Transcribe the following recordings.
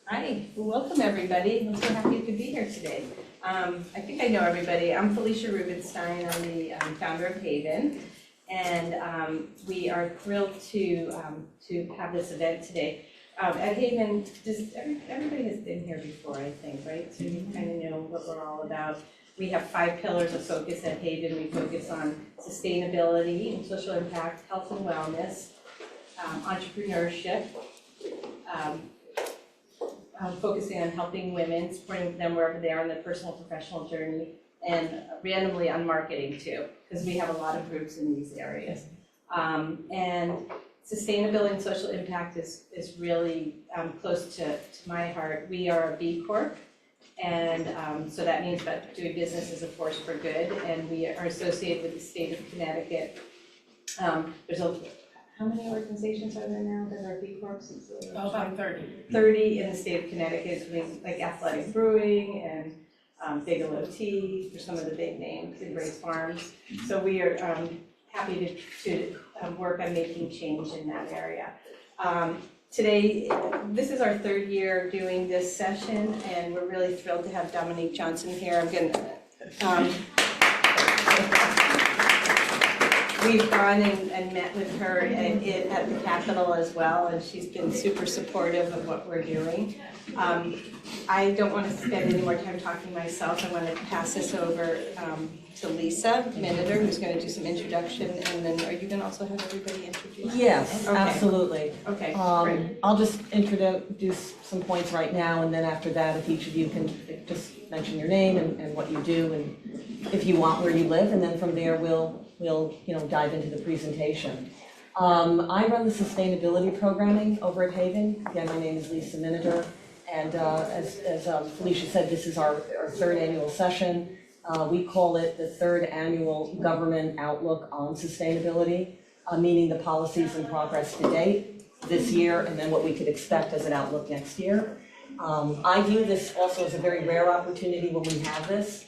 Hi, welcome everybody. I'm so happy you could be here today. I think I know everybody. I'm Felicia Rubenstein. I'm the founder of HAYVN, and we are thrilled to have this event today. At HAYVN, everybody has been here before, I think, right? So you kind of know what we're all about. We have 5 pillars of focus at HAYVN. We focus on sustainability and social impact, health and wellness, entrepreneurship, focusing on helping women, supporting them wherever they are in their personal and professional journey, and randomly on marketing too, because we have a lot of groups in these areas. And sustainability and social impact is really close to my heart. We are a B Corp, and so that means about doing business as a force for good, and we are associated with the state of Connecticut. How many organizations are there now that are B Corps? About 30. 30 in the state of Connecticut, like Athletic Brewing and Bigelow Tea, for some of the big names, and Grace Farms. So we are happy to work on making change in that area. Today, this is our 3rd year doing this session, and we're really thrilled to have Dominique Johnson here. I'm going to we've gone and met with her at the Capitol as well, and she's been super supportive of what we're doing. I don't want to spend any more time talking myself. I want to pass this over to Lisa Miniter, who's going to do some introduction, and then are you going to also have everybody introduced? Yes, okay. Absolutely. Okay, great. I'll just introduce some points right now, and then after that, if each of you can just mention your name and what you do, and if you want, where you live, and then from there we'll dive into the presentation. I run the sustainability programming over at HAYVN. Again, my name is Lisa Miniter, and as Felicia said, this is our 3rd annual session. We call it the 3rd annual government outlook on sustainability, meaning the policies and progress to date this year, and then what we could expect as an outlook next year. I view this also as a very rare opportunity when we have this,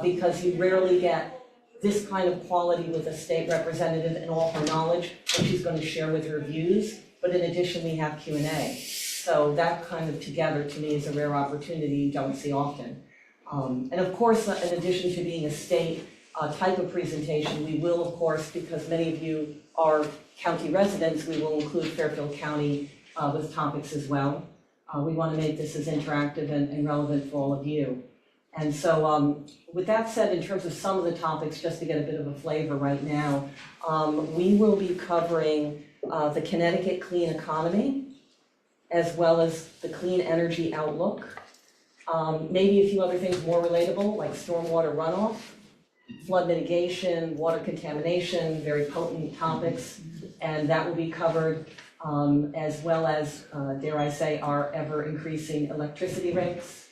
because you rarely get this kind of quality with a state representative and all her knowledge that she's going to share with her views. But in addition, we have Q&A. So that kind of together to me is a rare opportunity you don't see often. And of course, in addition to being a state type of presentation, we will, of course, because many of you are county residents, we will include Fairfield County with topics as well. We want to make this as interactive and relevant for all of you. And so with that said, in terms of some of the topics, just to get a bit of a flavor right now, we will be covering the Connecticut clean economy, as well as the clean energy outlook, maybe a few other things more relatable, like stormwater runoff, flood mitigation, water contamination, very potent topics, and that will be covered, as well as, dare I say, our ever-increasing electricity rates.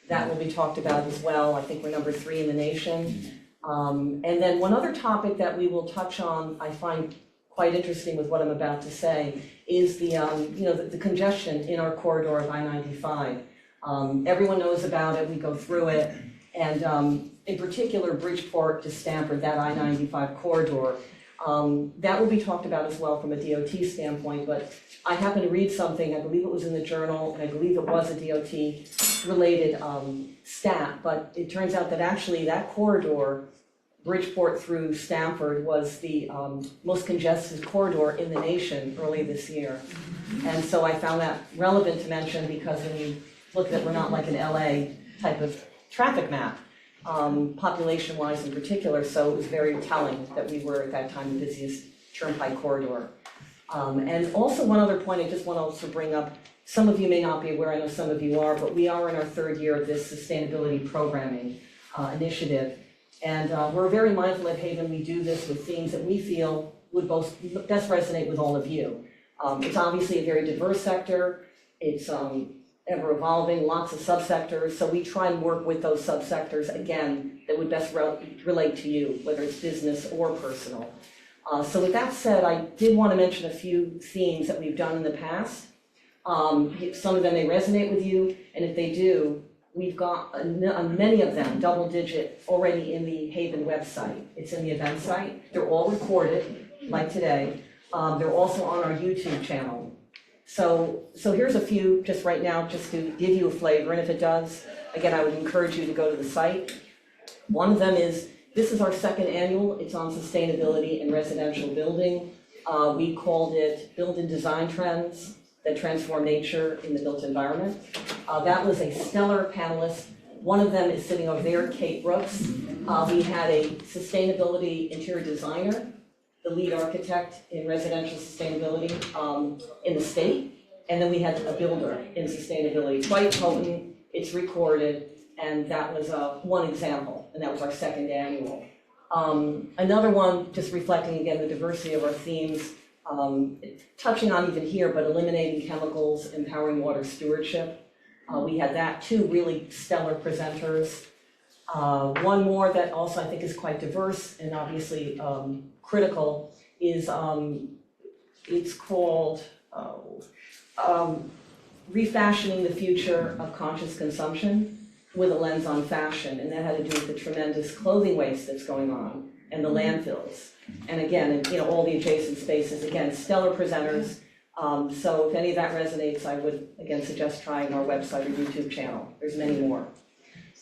That will be talked about as well. I think we're number 3 in the nation. And then one other topic that we will touch on, I find quite interesting with what I'm about to say, is the congestion in our corridor of I-95. Everyone knows about it. We go through it, and in particular, Bridgeport to Stamford, that I-95 corridor. That will be talked about as well from a DOT standpoint, but I happened to read something, I believe it was in the journal, and I believe it was a DOT-related stat, but it turns out that actually that corridor, Bridgeport through Stamford, was the most congested corridor in the nation early this year. And so I found that relevant to mention because when you look at it, we're not like an LA type of traffic map. Population-wise in particular, so it was very telling that we were at that time the busiest turnpike corridor. And also one other point I just want to also bring up, some of you may not be aware, I know some of you are, but we are in our 3rd year of this sustainability programming initiative. And we're very mindful at HAYVN we do this with themes that we feel would best resonate with all of you. It's obviously a very diverse sector. It's ever evolving, lots of subsectors, so we try and work with those subsectors, again, that would best relate to you, whether it's business or personal. So with that said, I did want to mention a few themes that we've done in the past. Some of them may resonate with you, and if they do, we've got many of them, double digit, already in the HAYVN website. It's in the event site. They're all recorded, like today. They're also on our YouTube channel. So here's a few just right now, just to give you a flavor, and if it does, again, I would encourage you to go to the site. One of them is, this is our second annual, it's on sustainability in residential building. We called it Build and Design Trends that Transform Nature in the Built Environment. That was a stellar panelist. One of them is sitting over there, Kate Brooks. We had a sustainability interior designer, the lead architect in residential sustainability in the state. And then we had a builder in sustainability, quite potent, it's recorded, and that was one example, and that was our second annual. Another one, just reflecting again the diversity of our themes, touching on even here, but eliminating chemicals, empowering water stewardship. We had that, two really stellar presenters. One more that also I think is quite diverse and obviously critical is, it's called Refashioning the Future of Conscious Consumption with a Lens on Fashion, and that had to do with the tremendous clothing waste that's going on and the landfills. And again, all the adjacent spaces, again, stellar presenters. So if any of that resonates, I would again suggest trying our website or YouTube channel. There's many more.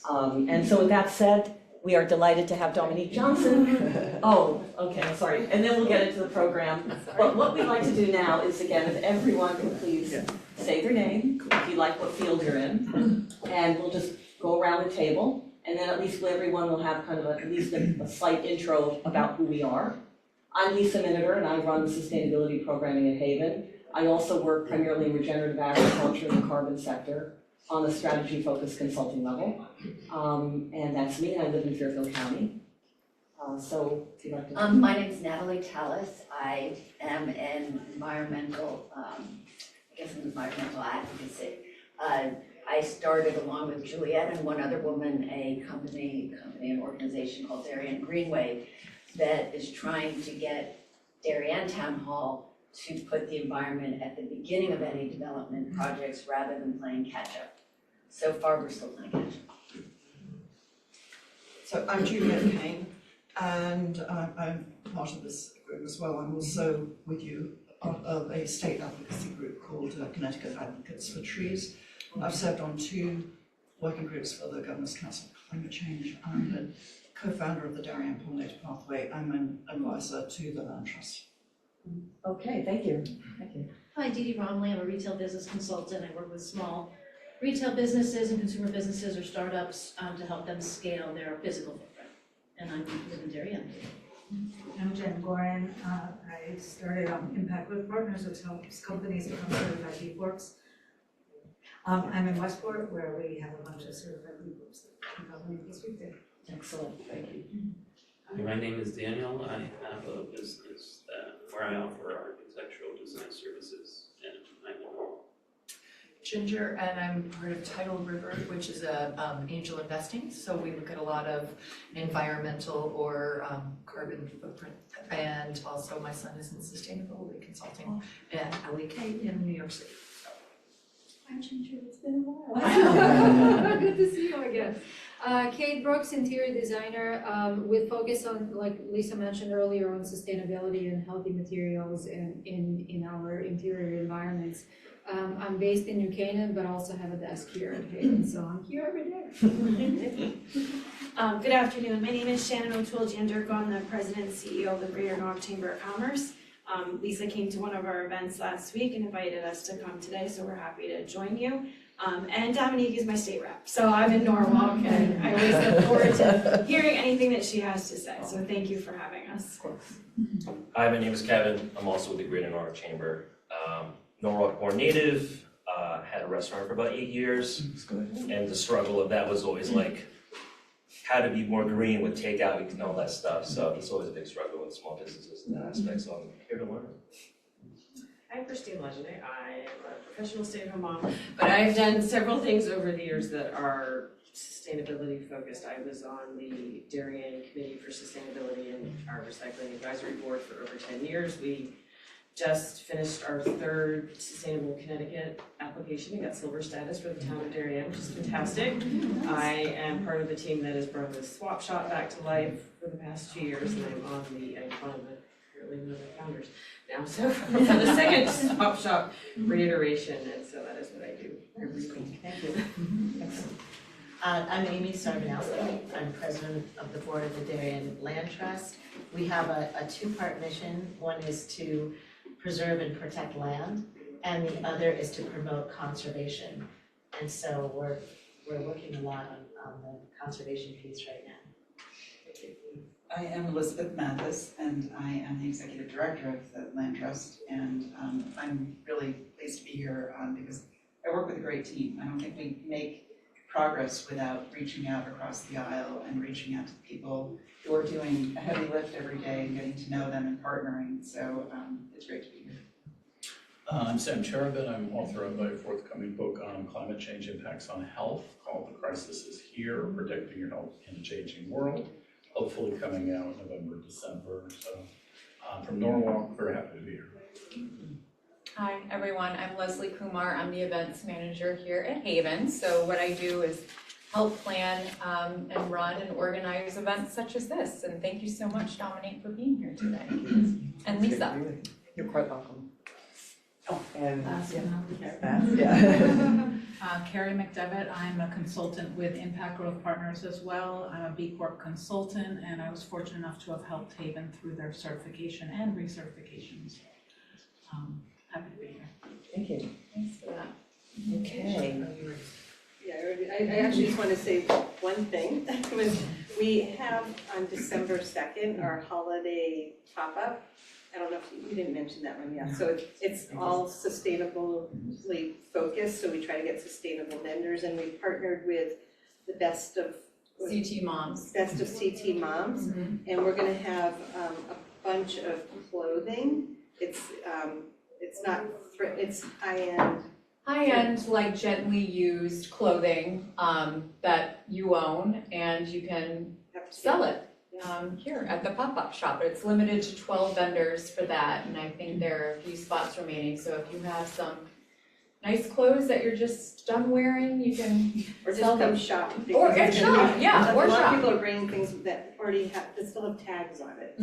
And so with that said, we are delighted to have Dominique Johnson. Oh, okay, I'm sorry. And then we'll get into the program. But what we'd like to do now is, again, if everyone can please say their name, if you like what field you're in, and we'll just go around the table, and then at least everyone will have kind of at least a slight intro about who we are. I'm Lisa Miniter, and I run sustainability programming at HAYVN. I also work primarily in regenerative agriculture in the carbon sector on the strategy-focused consulting level. And that's me, and I live in Fairfield County. So if you'd like to... My name is Natalie Tallis. I am an environmental advocacy. I started along with Juliet and one other woman a company and organization called Darien Greenway that is trying to get Darien Town Hall to put the environment at the beginning of any development projects rather than playing catch up. So far, we're still playing catch up. So I'm Juliet Kane, and I'm part of this group as well. I'm also with you of a state advocacy group called Connecticut Advocates for Trees. I've served on 2 working groups for the Governor's Council on Climate Change. I'm the co-founder of the Darien Pollinator Pathway. I'm an advisor to the Land Trust. Okay, thank you. Thank you. Hi, Dee Dee Romley. I'm a retail business consultant. I work with small retail businesses and consumer businesses or startups to help them scale their physical footprint. And I live in Darien. I'm Jen Gorin. I started Impact with Partners, which helps companies become certified B Corps. I'm in Westport, where we have a bunch of certified B Corps that companies can speak to. Excellent, thank you. Hi, my name is Daniel. I have a business where I offer architectural design services and I'm in Norwalk. Ginger, and I'm part of Tidal River, which is angel investing. So we look at a lot of environmental or carbon footprint. And also my son is in sustainability consulting at LEK in New York City. Hi Ginger, it's been a while. Good to see you again. Kate Brooks, interior designer, with focus on, like Lisa mentioned earlier, on sustainability and healthy materials in our interior environments. I'm based in New Canaan, but also have a desk here at HAYVN, so I'm here every day. Good afternoon. My name is Shannon O'Toole-Janderko. I'm the president and CEO of the Greater Norwalk Chamber of Commerce. Lisa came to one of our events last week and invited us to come today, so we're happy to join you. And Dominique is my state rep, so I'm in Norwalk, and I always look forward to hearing anything that she has to say, so thank you for having us. Of course. Hi, my name is Kevin. I'm also with the Greater Norwalk Chamber. Norwalk born native, had a restaurant for about 8 years, and the struggle of that was always like how to be more green with takeout and all that stuff. So it's always a big struggle with small businesses in that aspect. So I'm here to learn. I'm Christine Legende. I am a professional stay-at-home mom, but I've done several things over the years that are sustainability focused. I was on the Darien Committee for Sustainability and our Recycling Advisory Board for over 10 years. We just finished our 3rd Sustainable Connecticut application. We got silver status for the town of Darien, which is fantastic. I am part of the team that has brought the swap shop back to life for the past 2 years, and I'm on the, one of the apparently one of the founders now. So for the second Swap Shop reiteration, and so that is what I do every week. Thank you. Excellent. I'm Amy Sarbanowski. I'm president of the board of the Darien Land Trust. We have a two-part mission. One is to preserve and protect land, and the other is to promote conservation. And so we're working a lot on the conservation piece right now. I am Elizabeth Mathis, and I am the executive director of the Land Trust, and I'm really pleased to be here because I work with a great team. I don't think we make progress without reaching out across the aisle and reaching out to the people who are doing a heavy lift every day and getting to know them and partnering. So it's great to be here. I'm Sam Cherubin. I'm author of a forthcoming book on climate change impacts on health called The Crisis is Here, Predicting Your Health in a Changing World, hopefully coming out November, December. So from Norwalk, very happy to be here. Hi everyone, I'm Leslie Kumar. I'm the events manager here at HAYVN. So what I do is help plan and run and organize events such as this. And thank you so much, Dominique, for being here today. And Lisa. You're quite welcome. And Carrie McDevitt, I'm a consultant with Impact Growth Partners as well. I'm a B Corp consultant, and I was fortunate enough to have helped HAYVN through their certification and recertifications. Happy to be here. Thank you. Thanks for that. Okay. Yeah, I actually just want to say one thing. We have on December 2nd, our holiday pop-up. I don't know if you didn't mention that one yet. So it's all sustainably focused. So we try to get sustainable vendors, and we partnered with the best of CT Moms. Best of CT Moms, and we're going to have a bunch of clothing. It's not it's high-end. High-end, like gently used clothing that you own, and you can sell it here at the pop-up shop. It's limited to 12 vendors for that, and I think there are a few spots remaining. So if you have some nice clothes that you're just done wearing, you can Or just sell come them. shop. Or shop, yeah, or A lot shop. of people are bringing things that already that still have tags on it.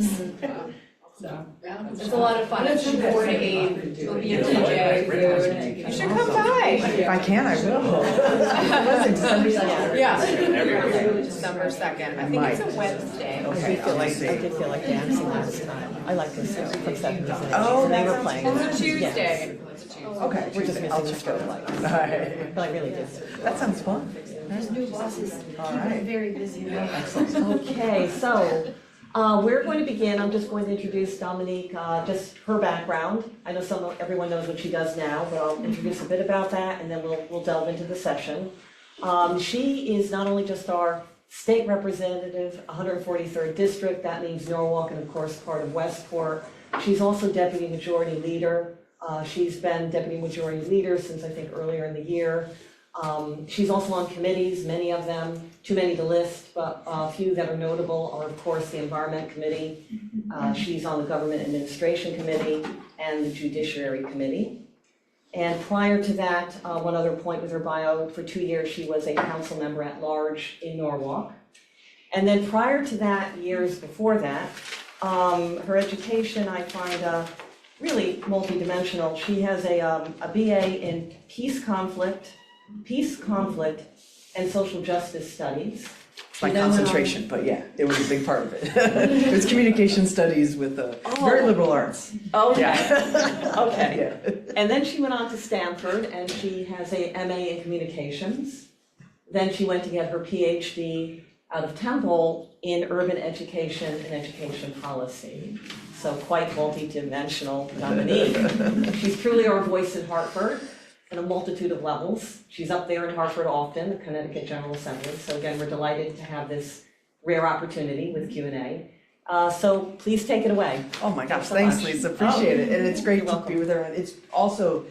So, it's a lot of fun. It's from 4 to 8. It'll be a DJ food. You should come by. if I can, I will. December 2nd. Yeah. December 2nd. I think it's a Wednesday. Okay, I did feel like dancing last time. I like this from 7 to 6. Oh, They were that playing. It's a Tuesday. Okay, We're just I'll missing the just go. strobe light. Alright. But I really did. That sounds fun. There's new bosses, All keep right. it very busy. Okay, so we're going to begin. I'm just going to introduce Dominique, just her background. I know everyone knows what she does now, but I'll introduce a bit about that, and then we'll delve into the session. She is not only just our state representative, 143rd district, that means Norwalk, and of course part of Westport. She's also deputy majority leader. She's been deputy majority leader since I think earlier in the year. She's also on committees, many of them, too many to list, but a few that are notable are, of course, the Environment Committee. She's on the Government Administration Committee and the Judiciary Committee. And prior to that, one other point with her bio, for 2 years she was a council member at large in Norwalk. And then prior to that, years before that, her education I find really multidimensional. She has a BA in Peace, Conflict, and Social Justice Studies. My concentration, but yeah, it was a big part of it. It was communication studies with very liberal arts. Okay. Yeah. Okay. Yeah. And then she went on to Stanford, and she has a MA in communications. Then she went to get her PhD out of Temple in urban education and education policy. So quite multi-dimensional Dominique. She's truly our voice in Hartford in a multitude of levels. She's up there in Hartford often, the Connecticut General Assembly. So again, we're delighted to have this rare opportunity with Q&A. So please take it away. Oh my gosh, So thanks much. Lisa, appreciate it. And it's great You're to welcome. be with her. And it's also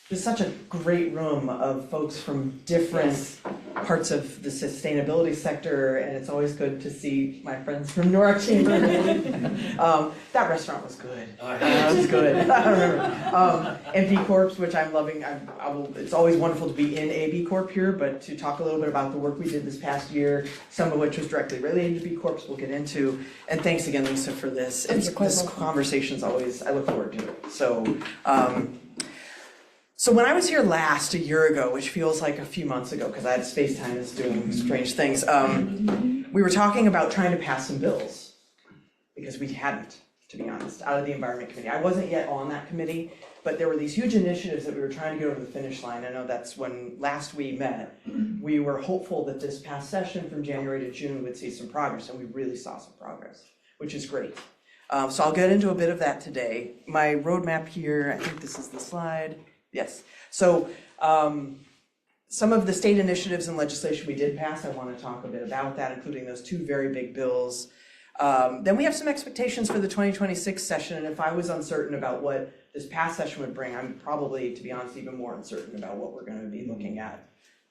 just such a great room of folks from different parts of the sustainability sector, and it's always good to see my friends from Norwalk Chamber. That restaurant was good. It was good. I remember. And B Corps, which I'm loving. It's always wonderful to be in a B Corp here, but to talk a little bit about the work we did this past year, some of which was directly related to B Corps, we'll get into. And thanks again, Lisa, for this. This conversation's always, I look forward to it. So when I was here last, a year ago, which feels like a few months ago, because I had space-time is doing strange things, we were talking about trying to pass some bills, because we hadn't, to be honest, out of the Environment Committee. I wasn't yet on that committee, but there were these huge initiatives that we were trying to get over the finish line. I know that's when last we met, we were hopeful that this past session from January to June would see some progress, and we really saw some progress, which is great. So I'll get into a bit of that today. My roadmap here, I think this is the slide. Yes. So some of the state initiatives and legislation we did pass, I want to talk a bit about that, including those two very big bills. Then we have some expectations for the 2026 session, and if I was uncertain about what this past session would bring, I'm probably, to be honest, even more uncertain about what we're going to be looking at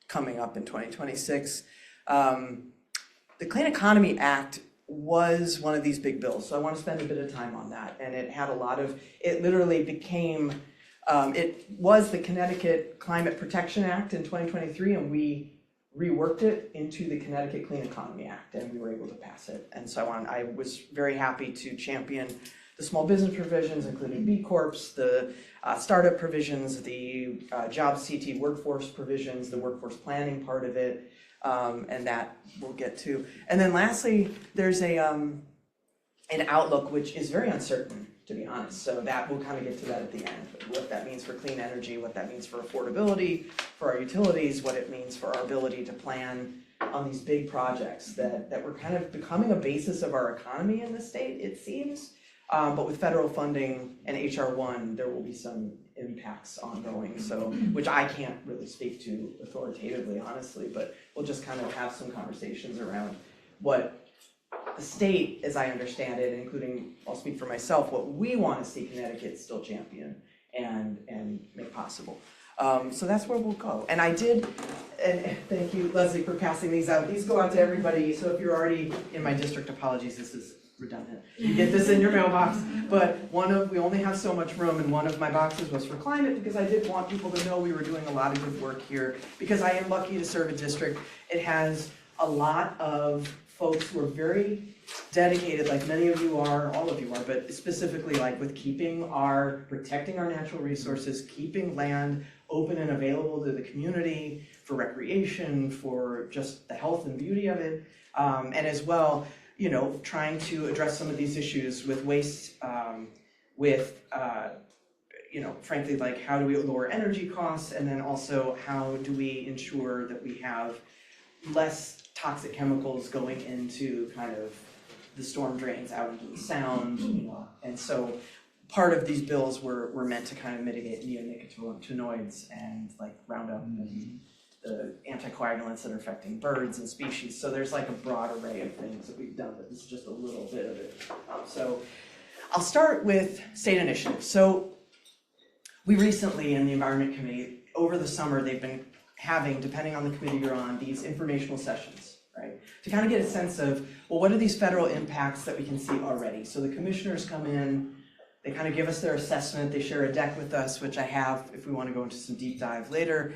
coming up in 2026. The Clean Economy Act was one of these big bills, so I want to spend a bit of time on that, and it had a lot of, it literally became, it was the Connecticut Climate Protection Act in 2023, and we reworked it into the Connecticut Clean Economy Act, and we were able to pass it. And so I was very happy to champion the small business provisions, including B Corps, the startup provisions, the job CT workforce provisions, the workforce planning part of it, and that we'll get to. And then lastly, there's an outlook which is very uncertain, to be honest. So that we'll kind of get to that at the end, what that means for clean energy, what that means for affordability, for our utilities, what it means for our ability to plan on these big projects that were kind of becoming a basis of our economy in the state, it seems. But with federal funding and HR1, there will be some impacts ongoing, so which I can't really speak to authoritatively, honestly, but we'll just kind of have some conversations around what the state, as I understand it, including, I'll speak for myself, what we want to see Connecticut still champion and make possible. So that's where we'll go. And I did, and thank you, Leslie, for passing these out. These go out to everybody, so if you're already in my district, apologies, this is redundant. You get this in your mailbox, but we only have so much room, and one of my boxes was for climate, because I did want people to know we were doing a lot of good work here, because I am lucky to serve a district. It has a lot of folks who are very dedicated, like many of you are, all of you are, but specifically like with protecting our natural resources, keeping land open and available to the community for recreation, for just the health and beauty of it, and as well, you know, trying to address some of these issues with waste, you know, frankly, like how do we lower energy costs, and then also how do we ensure that we have less toxic chemicals going into kind of the storm drains out into the sound, you know. And so part of these bills were meant to kind of mitigate neonicotinoids and like Roundup and the anticoagulants that are affecting birds and species. So there's like a broad array of things that we've done, but this is just a little bit of it. So I'll start with state initiatives. So we recently in the Environment Committee, over the summer, they've been having, depending on the committee you're on, these informational sessions, right? To kind of get a sense of, well, what are these federal impacts that we can see already? So the commissioners come in, they kind of give us their assessment, they share a deck with us, which I have if we want to go into some deep dive later.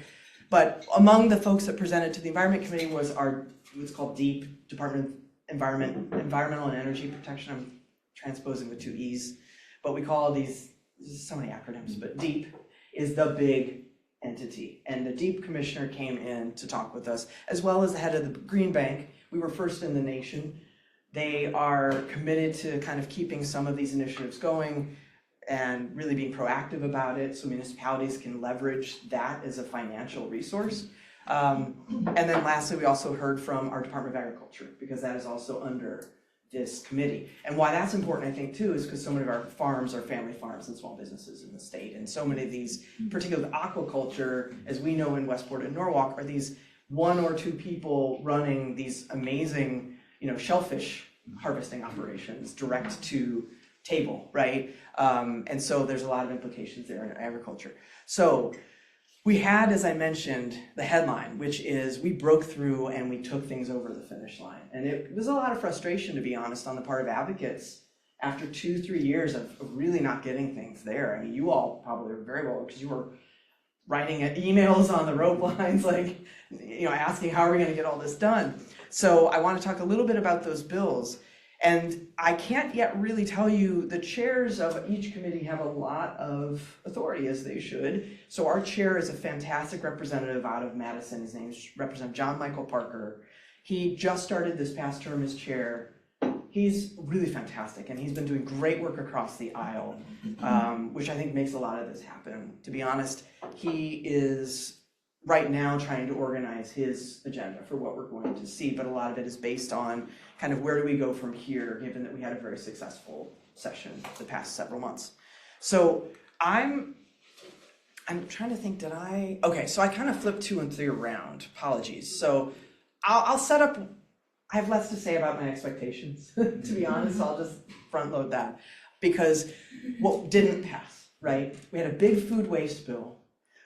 But among the folks that presented to the Environment Committee was our, what's called DEEP, Department of Environmental and Energy Protection. I'm transposing with two E's, but we call these so many acronyms, but DEEP is the big entity. And the DEEP commissioner came in to talk with us, as well as the head of the Green Bank. We were first in the nation. They are committed to kind of keeping some of these initiatives going and really being proactive about it so municipalities can leverage that as a financial resource. And then lastly, we also heard from our Department of Agriculture, because that is also under this committee. And why that's important, I think, too, is because so many of our farms are family farms and small businesses in the state. And so many of these, particularly aquaculture, as we know in Westport and Norwalk, are these one or two people running these amazing, you know, shellfish harvesting operations direct to table, right? And so there's a lot of implications there in agriculture. So we had, as I mentioned, the headline, which is we broke through and we took things over the finish line. And it was a lot of frustration, to be honest, on the part of advocates after 2-3 years of really not getting things there. I mean, you all probably are very well, because you were writing emails on the rope lines, like, asking how are we going to get all this done. So I want to talk a little bit about those bills. And I can't yet really tell you, the chairs of each committee have a lot of authority, as they should. So our chair is a fantastic representative out of Madison. His name is Representative John Michael Parker. He just started this past term as chair. He's really fantastic, and he's been doing great work across the aisle, which I think makes a lot of this happen. To be honest, he is right now trying to organize his agenda for what we're going to see, but a lot of it is based on kind of where do we go from here, given that we had a very successful session the past several months. So I'm trying to think, okay, so I kind of flipped 2 and 3 around, apologies. So I'll set up, I have less to say about my expectations, to be honest. I'll just front load that, because what didn't pass, right? We had a big food waste bill.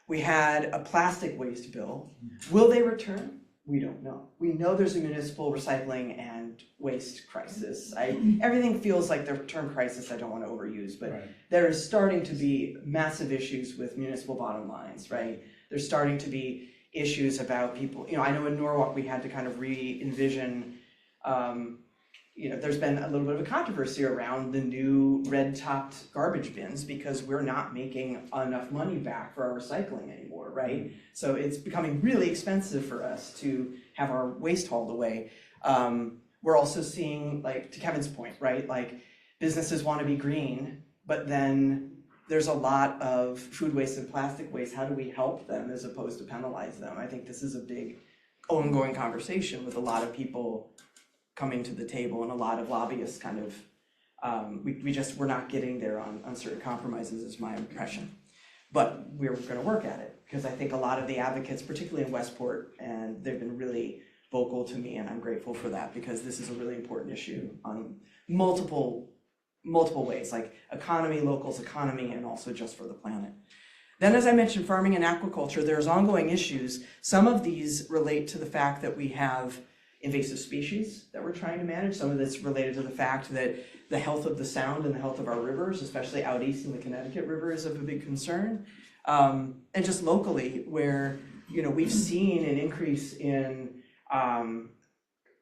We had a plastic waste bill. Will they return? We don't know. We know there's a municipal recycling and waste crisis. Everything feels like the term crisis I don't want to overuse, but there is starting to be massive issues with municipal bottom lines, right? There's starting to be issues about people, I know in Norwalk we had to kind of re-envision, there's been a little bit of a controversy around the new red-topped garbage bins because we're not making enough money back for our recycling anymore, right? So it's becoming really expensive for us to have our waste hauled away. We're also seeing, like, to Kevin's point, right? Like, businesses want to be green, but then there's a lot of food waste and plastic waste. How do we help them as opposed to penalize them? I think this is a big ongoing conversation with a lot of people coming to the table and a lot of lobbyists kind of, we're not getting there on certain compromises is my impression. But we're gonna work at it, because I think a lot of the advocates, particularly in Westport, and they've been really vocal to me, and I'm grateful for that, because this is a really important issue on multiple ways, like economy, locals economy, and also just for the planet. Then, as I mentioned, farming and aquaculture, there's ongoing issues. Some of these relate to the fact that we have invasive species that we're trying to manage. Some of this related to the fact that the health of the sound and the health of our rivers, especially out east in the Connecticut River, is of a big concern. And just locally, where we've seen an increase in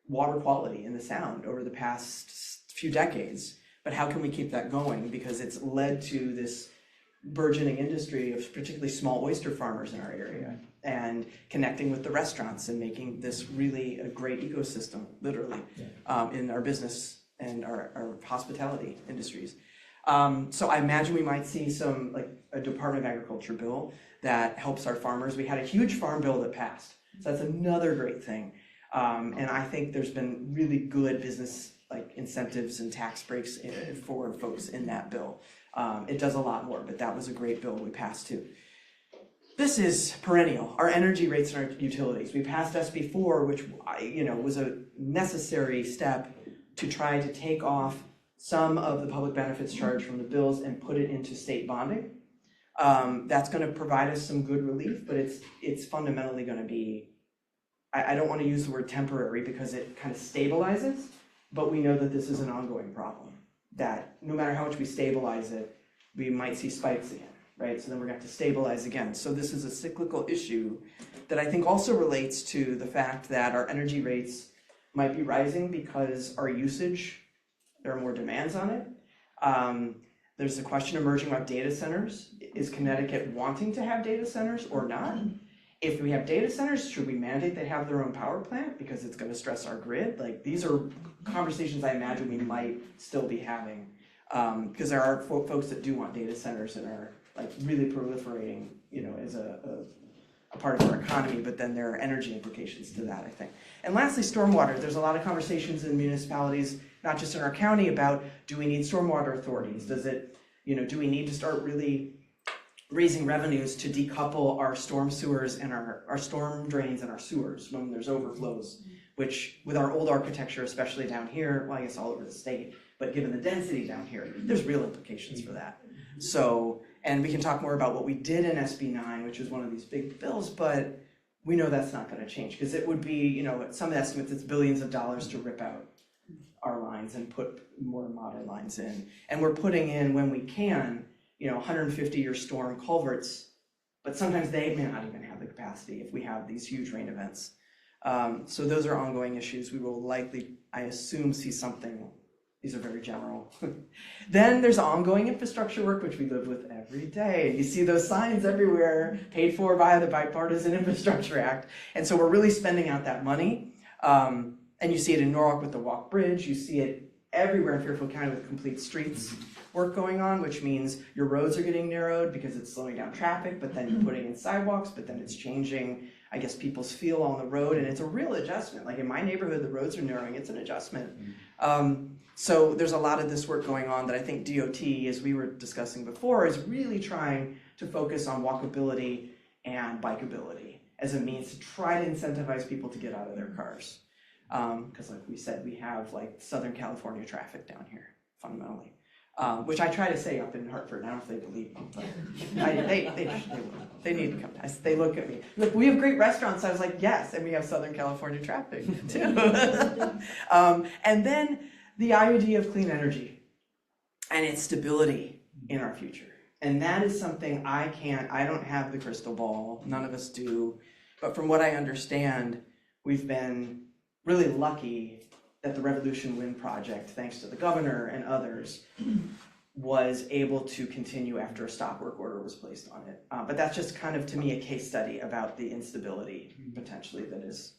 water quality in the sound over the past few decades. But how can we keep that going? Because it's led to this burgeoning industry of particularly small oyster farmers in our area, and connecting with the restaurants and making this really a great ecosystem, literally, in our business and our hospitality industries. So I imagine we might see some, like a Department of Agriculture bill that helps our farmers. We had a huge farm bill that passed, so that's another great thing. And I think there's been really good business like incentives and tax breaks for folks in that bill. It does a lot more, but that was a great bill we passed too. This is perennial, our energy rates and our utilities. We passed SB 4, which was a necessary step to try to take off some of the public benefits charge from the bills and put it into state bonding. That's going to provide us some good relief, but it's fundamentally going to be, I don't want to use the word temporary because it kind of stabilizes, but we know that this is an ongoing problem, that no matter how much we stabilize it, we might see spikes again, right? So then we're going to have to stabilize again. So this is a cyclical issue that I think also relates to the fact that our energy rates might be rising because our usage, there are more demands on it. There's a question emerging about data centers. Is Connecticut wanting to have data centers or not? If we have data centers, should we mandate they have their own power plant because it's going to stress our grid? Like, these are conversations I imagine we might still be having, because there are folks that do want data centers and are like really proliferating, as a part of our economy, but then there are energy implications to that, I think. And lastly, stormwater. There's a lot of conversations in municipalities, not just in our county, about do we need stormwater authorities? Does it, do we need to start really raising revenues to decouple our storm sewers and our storm drains and our sewers when there's overflows, which with our old architecture, especially down here, well, I guess all over the state, but given the density down here, there's real implications for that. So And we can talk more about what we did in SB9, which was one of these big bills, but we know that's not gonna change, because it would be, you know, some estimates, it's billions of dollars to rip out our lines and put more modern lines in. And we're putting in, when we can, you know, 150-year storm culverts, but sometimes they may not even have the capacity if we have these huge rain events. So those are ongoing issues. We will likely, I assume, see something. These are very general. Then there's ongoing infrastructure work, which we live with every day. You see those signs everywhere, paid for via the Bipartisan Infrastructure Act. And so we're really spending out that money. And you see it in Norwalk with the Walk Bridge. You see it everywhere in Fairfield County with complete streets work going on, which means your roads are getting narrowed because it's slowing down traffic, but then you're putting in sidewalks, but then it's changing, I guess, people's feel on the road, and it's a real adjustment. Like in my neighborhood, the roads are narrowing, it's an adjustment. So there's a lot of this work going on that I think DOT, as we were discussing before, is really trying to focus on walkability and bikeability as a means to try to incentivize people to get out of their cars. Because like we said, we have like Southern California traffic down here, fundamentally. Which I try to say up in Hartford. I don't know if they believe me, but they need to come. They look at me. Look, we have great restaurants. I was like, yes, and we have Southern California traffic too. And then the idea of clean energy and its stability in our future. And that is something I don't have the crystal ball. None of us do. But from what I understand, we've been really lucky that the Revolution Wind project, thanks to the governor and others, was able to continue after a stop work order was placed on it. But that's just kind of, to me, a case study about the instability, potentially, that is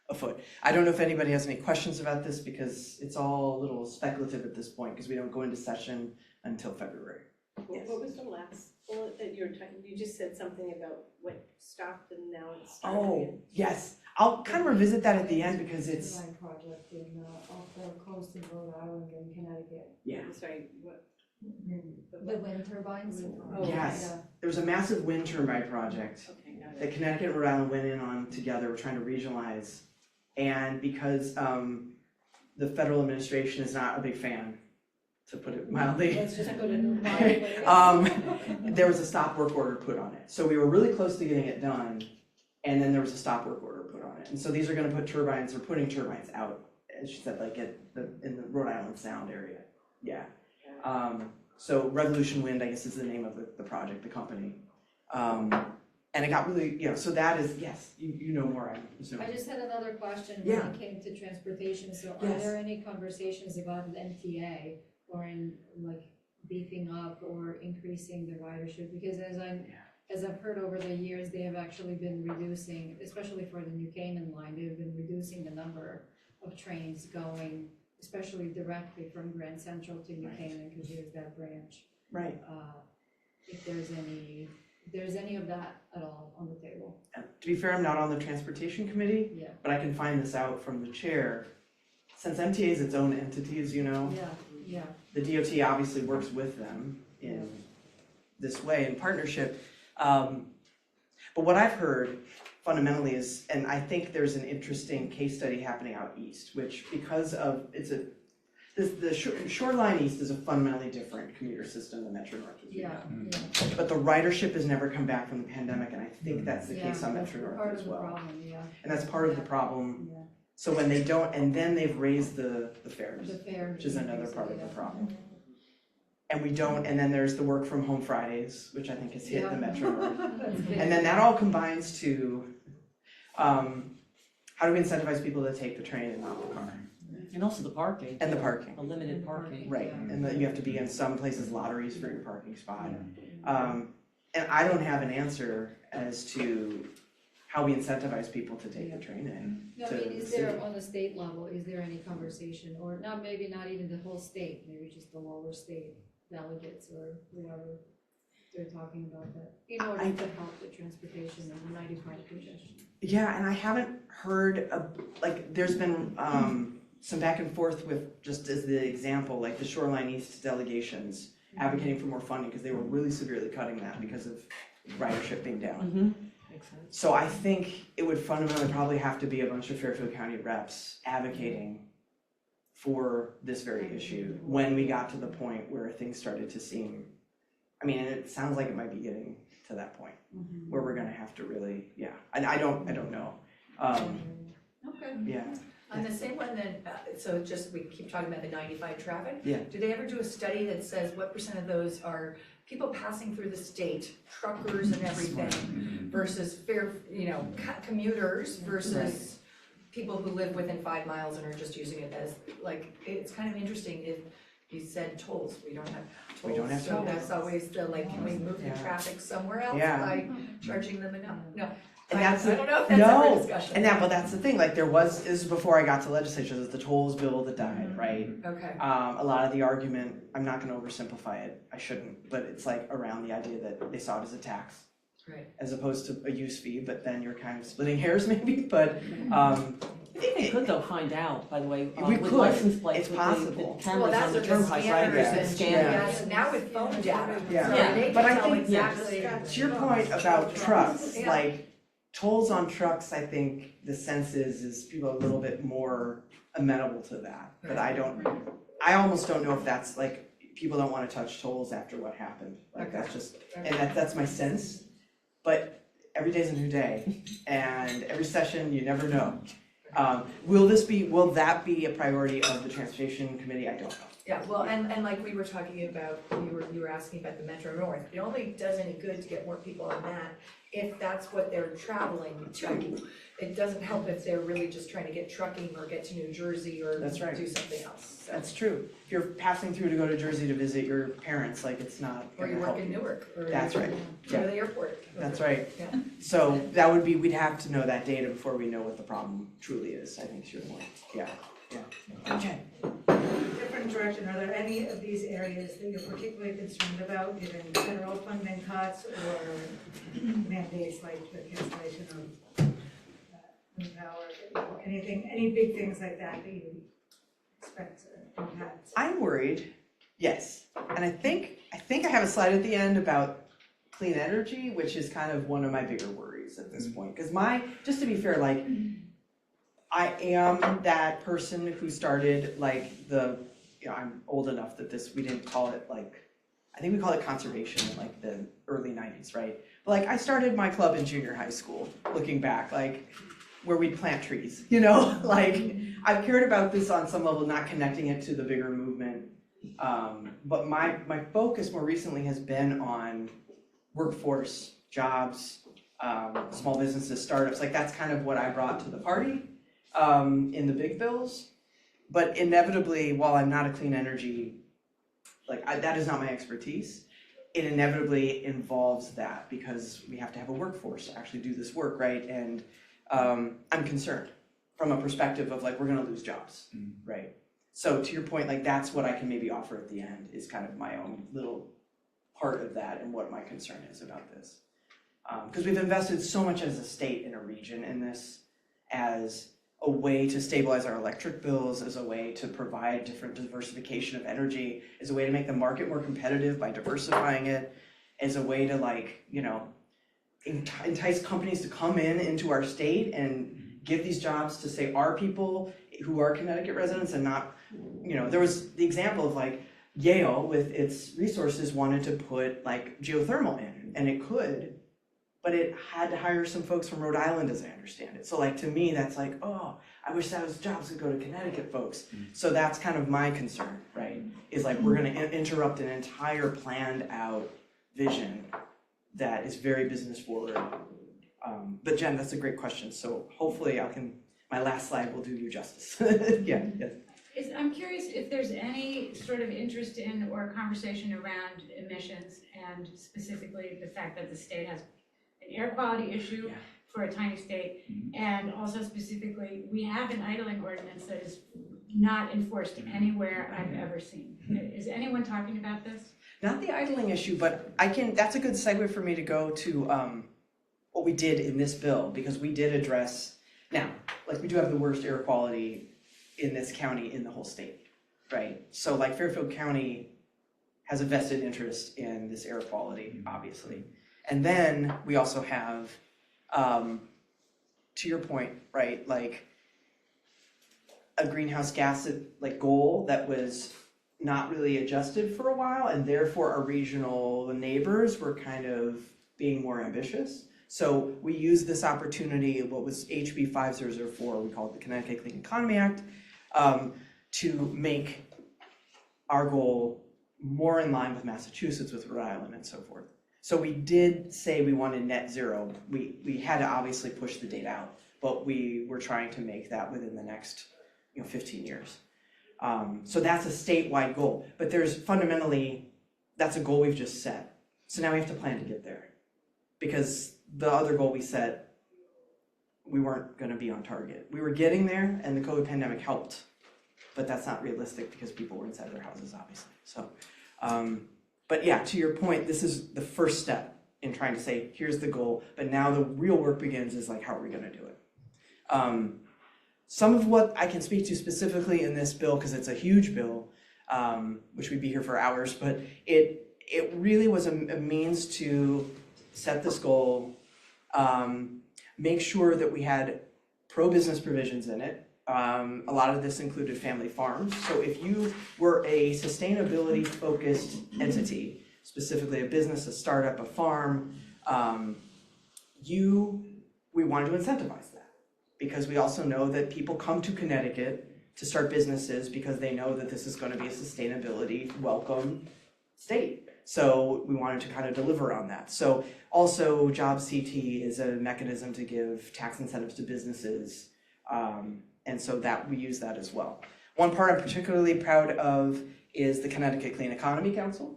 afoot. I don't know if anybody has any questions about this, because it's all a little speculative at this point, because we don't go into session until February. Yes. What was the last bullet that you were talking, you just said something about what stopped and now it's starting Oh, again. yes. I'll kind of revisit that at the end, because it's, Design project in, off the coast of Rhode Island and Connecticut. yeah. I'm sorry, what? The wind turbines. Oh, Yes, yeah. there was a massive wind turbine project Okay, got it. that Connecticut and Rhode Island went in on together. We're trying to regionalize. And because the federal administration is not a big fan, to put it mildly, Let's just put it mildly. there was a stop work order put on it. So we were really close to getting it done, and then there was a stop work order put on it. And so these are gonna put turbines, or putting turbines out, as she said, like in the Rhode Island Sound area, yeah. So Revolution Wind, I guess, is the name of the project, the company. And it got really, you know, so that is, yes, you know more, I'm assuming. I just had another question Yeah. when it came to transportation, so are Yes. there any conversations about an MTA or in like beefing up or increasing the ridership? Because as I've heard over the years, they have actually been reducing, especially for the New Canaan line, they've been reducing the number of trains going, especially directly from Grand Central to New Canaan, because there's that branch. Right. If there's any of that at all on the table. To be fair, I'm not on the transportation committee, Yeah. but I can find this out from the chair. Since MTA is its own entity, as you know, Yeah. the DOT obviously works with them in this way, in partnership. But what I've heard fundamentally is, and I think there's an interesting case study happening out east, which because of, the Shoreline East is a fundamentally different commuter system than Metro North, as we know. But the ridership has never come back from the pandemic, and I think that's the case on Metro North as well. Part of the problem, yeah. And that's part of the problem. Yeah. So when they don't, and then they've raised the fares, The fair. which is another part of the problem. And we don't, and then there's the work from home Fridays, which I think has hit the Metro North. And then that all combines to, how do we incentivize people to take the train and not the car? And also the parking. And the parking. The limited parking. Right, and that you have to be in some places lotteries for your parking spot. And I don't have an answer as to how we incentivize people to take the train in. No, I mean, is there on the state level, is there any conversation, or not, maybe not even the whole state, maybe just the lower state delegates or whoever, they're talking about that, in order to help the transportation and the 95 congestion? Yeah, and I haven't heard of, like, there's been some back and forth with, just as the example, like the Shoreline East delegations advocating for more funding, because they were really severely cutting that because of ridership being down. Makes sense. So I think it would fundamentally probably have to be a bunch of Fairfield County reps advocating for this very issue when we got to the point where things started to seem, I mean, and it sounds like it might be getting to that point where we're gonna have to really, and I don't know. Okay. Yeah. On the same one then, so just, we keep talking about the 95 traffic. Yeah. Do they ever do a study that says what % of those are people passing through the state, truckers and everything, versus commuters versus people who live within 5 miles and are just using it as, like, it's kind of interesting if you said tolls, we don't have tolls. We don't have So tolls. that's always the, like, can we move the traffic somewhere else by charging them enough? No. And that's I don't know if that's ever a discussion. But that's the thing, like this is before I got to legislature, there's the tolls bill that died, right? Okay. A lot of the argument, I'm not gonna oversimplify it, I shouldn't, but it's like around the idea that they saw it as a tax. Right. As opposed to a use fee, but then you're kind of splitting hairs maybe, but I think they could though find out, by the way, we with could. license plates, It's with possible. the cameras on the turnpike, right? Well, Scanners. and now with phone data, Yeah. so Yeah. they But can I tell think, exactly. to your point about trucks, Yeah. like tolls on trucks, I think the sense is people are a little bit more amenable to that. But I almost don't know if that's like, people don't wanna touch tolls after what happened. Like that's just, and that's my sense. But every day's a new day, and every session, you never know. Will that be a priority of the transportation committee? I don't know. Yeah, well, and like we were talking about, you were asking about the Metro North, it only does any good to get more people on that if that's what they're traveling to. It doesn't help if they're really just trying to get trucking or get to New Jersey or That's right. do something else, so. That's true. If you're passing through to go to Jersey to visit your parents, like it's not Or you gonna work help in you. Newark, or That's right. go to the airport. That's right. Yeah. So that would be, we'd have to know that data before we know what the problem truly is, I think, to your point. Yeah. Okay. Different direction, are there any of these areas that you're particularly concerned about, given federal funding cuts or mandates like the cancellation of wind power, anything, any big things like that that you expect to impact? I'm worried, yes. And I think I have a slide at the end about clean energy, which is kind of one of my bigger worries at this point. Because just to be fair, like, I am that person who started like I'm old enough that we didn't call it like, I think we call it conservation in like the early 90s, right? But like I started my club in junior high school, looking back, like where we'd plant trees, like I've cared about this on some level, not connecting it to the bigger movement. But my focus more recently has been on workforce, jobs, small businesses, startups, like that's kind of what I brought to the party. In the big bills, but inevitably, while I'm not a clean energy, that is not my expertise, it inevitably involves that because we have to have a workforce to actually do this work, right? And I'm concerned from a perspective of like, we're gonna lose jobs, right? So to your point, like that's what I can maybe offer at the end is kind of my own little part of that and what my concern is about this. Because we've invested so much as a state in a region in this as a way to stabilize our electric bills, as a way to provide different diversification of energy, as a way to make the market more competitive by diversifying it, as a way to entice companies to come into our state and give these jobs to say our people who are Connecticut residents and not, there was the example of like Yale with its resources wanted to put like geothermal in, and it could, but it had to hire some folks from Rhode Island, as I understand it. So like to me, that's like, oh, I wish those jobs would go to Connecticut folks. So that's kind of my concern, right? Is like we're gonna interrupt an entire planned out vision that is very business forward. But Jen, that's a great question. So hopefully my last slide will do you justice. Yeah, yes. I'm curious if there's any sort of interest in or conversation around emissions and specifically the fact that the state has an air quality issue for a tiny state, and also specifically, we have an idling ordinance that is not enforced anywhere I've ever seen. Is anyone talking about this? Not the idling issue, but that's a good segue for me to go to what we did in this bill, because we did address, now, like we do have the worst air quality in this county in the whole state, right? So like Fairfield County has a vested interest in this air quality, obviously. And then we also have, to your point, right, like a greenhouse gas like goal that was not really adjusted for a while, and therefore our regional neighbors were kind of being more ambitious. So we used this opportunity, what was HB 5004, we called the Connecticut Clean Economy Act, to make our goal more in line with Massachusetts, with Rhode Island, and so forth. So we did say we wanted net zero. We had to obviously push the date out, but we were trying to make that within the next 15 years. So that's a statewide goal, but there's fundamentally, that's a goal we've just set. So now we have to plan to get there, because the other goal we set, we weren't gonna be on target. We were getting there and the COVID pandemic helped, but that's not realistic because people were inside their houses, obviously. So, but yeah, to your point, this is the first step in trying to say, here's the goal, but now the real work begins is like, how are we gonna do it? Some of what I can speak to specifically in this bill, because it's a huge bill, which we'd be here for hours, but it really was a means to set this goal, make sure that we had pro-business provisions in it. A lot of this included family farms. So if you were a sustainability-focused entity, specifically a business, a startup, a farm, we wanted to incentivize that, because we also know that people come to Connecticut to start businesses because they know that this is going to be a sustainability welcome state. So we wanted to kind of deliver on that. So also Jobs CT is a mechanism to give tax incentives to businesses. And so that we use that as well. One part I'm particularly proud of is the Connecticut Clean Economy Council.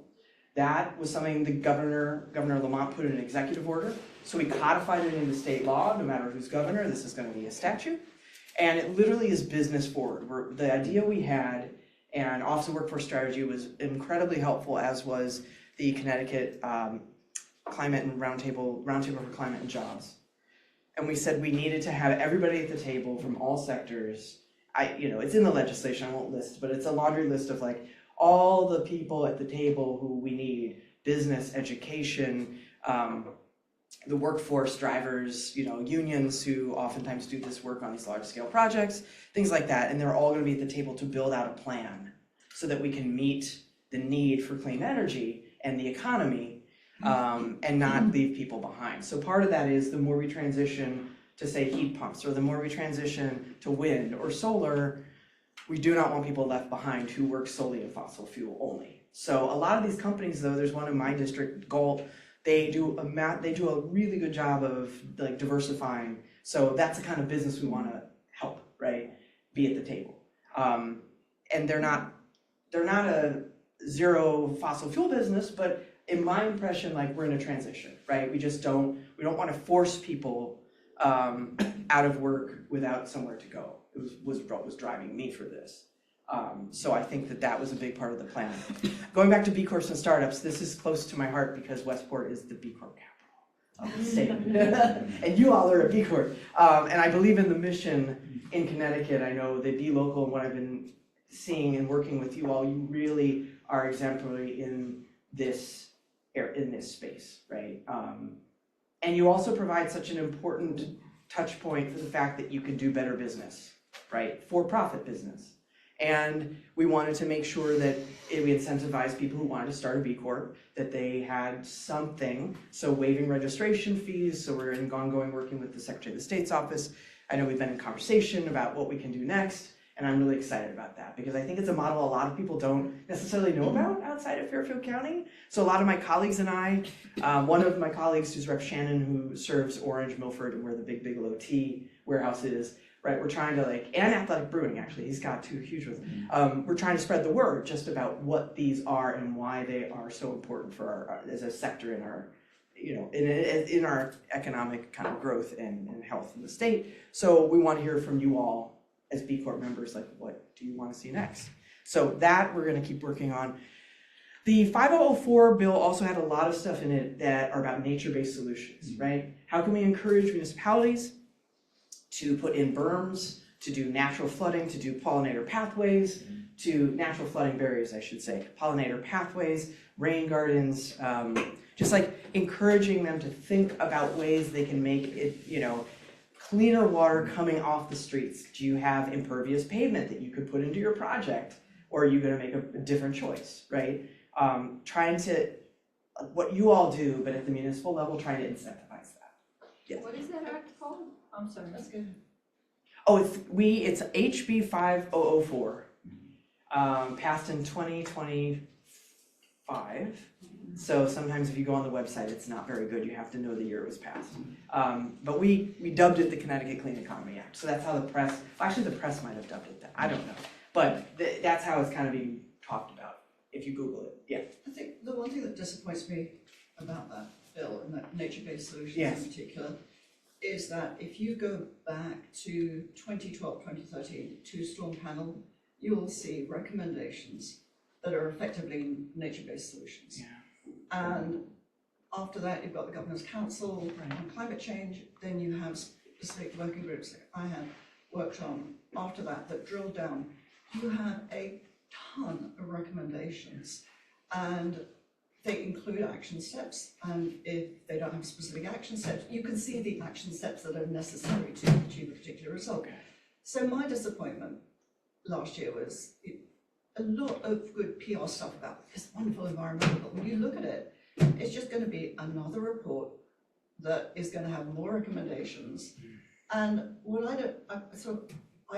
That was something the Governor Lamont put in an executive order. So we codified it into state law, no matter who's governor, this is going to be a statute. And it literally is business forward. The idea we had, and Office of Workforce Strategy was incredibly helpful, as was the Connecticut Climate and Roundtable for Climate and Jobs. And we said we needed to have everybody at the table from all sectors. It's in the legislation, I won't list, but it's a laundry list of like all the people at the table who we need: business, education, the workforce, drivers, unions who oftentimes do this work on these large scale projects, things like that. And they're all going to be at the table to build out a plan so that we can meet the need for clean energy and the economy, and not leave people behind. So part of that is the more we transition to, say, heat pumps, or the more we transition to wind or solar, we do not want people left behind who work solely in fossil fuel only. So a lot of these companies, though, there's one in my district, Govt, they do a really good job of like diversifying. So that's the kind of business we want to help, right? Be at the table. And they're not a zero fossil fuel business, but in my impression, like, we're in a transition, right? We don't want to force people out of work without somewhere to go. It was what was driving me for this. So I think that was a big part of the plan. Going back to B Corps and startups, this is close to my heart because Westport is the B Corp capital of the state. And you all are a B Corp. And I believe in the mission in Connecticut. I know the Be Local, and what I've been seeing and working with you all, you really are exemplary in this space, right? And you also provide such an important touch point for the fact that you can do better business, right? For-profit business. And we wanted to make sure that we incentivize people who wanted to start a B Corp, that they had something. So waiving registration fees, so we're ongoing working with the Secretary of the State's office. I know we've been in conversation about what we can do next, and I'm really excited about that because I think it's a model a lot of people don't necessarily know about outside of Fairfield County. So a lot of my colleagues and I, one of my colleagues who's Rep. Shannon, who serves Orange, Milford, and where the Big Bigelow Tea warehouse is, right? We're trying to and Athletic Brewing, actually, he's got two huge ones. We're trying to spread the word just about what these are and why they are so important for our as a sector in our, in our economic kind of growth and health in the state. So we want to hear from you all as B Corp members, like, what do you want to see next? So that we're going to keep working on. The 5004 bill also had a lot of stuff in it that are about nature-based solutions, right? How can we encourage municipalities to put in berms, to do natural flooding, to do pollinator pathways, to natural flooding barriers, I should say, pollinator pathways, rain gardens, just like encouraging them to think about ways they can make it, cleaner water coming off the streets. Do you have impervious pavement that you could put into your project? or are you gonna make a different choice, right? Trying to, what you all do, but at the municipal level, trying to incentivize that. Yes. What is that act called? I'm sorry. That's good. Oh, it's HB 5004, passed in 2025. So sometimes if you go on the website, it's not very good. You have to know the year it was passed. But we dubbed it the Connecticut Clean Economy Act. So that's how the press, actually the press might have dubbed it that. I don't know. But that's how it's kind of being talked about if you Google it. Yeah. I think the one thing that disappoints me about that bill and that nature-based solutions Yes. in particular is that if you go back to 2012, 2013, two-storm panel, you will see recommendations that are effectively nature-based solutions. Yeah. And after that, you've got the Governor's Council on climate change, then you have specific working groups that I had worked on after that drill down. You have a ton of recommendations, and they include action steps, and if they don't have specific action steps, you can see the action steps that are necessary to achieve a particular result. So my disappointment last year was a lot of good PR stuff about this wonderful environmental, but when you look at it, it's just going to be another report that is going to have more recommendations. And what I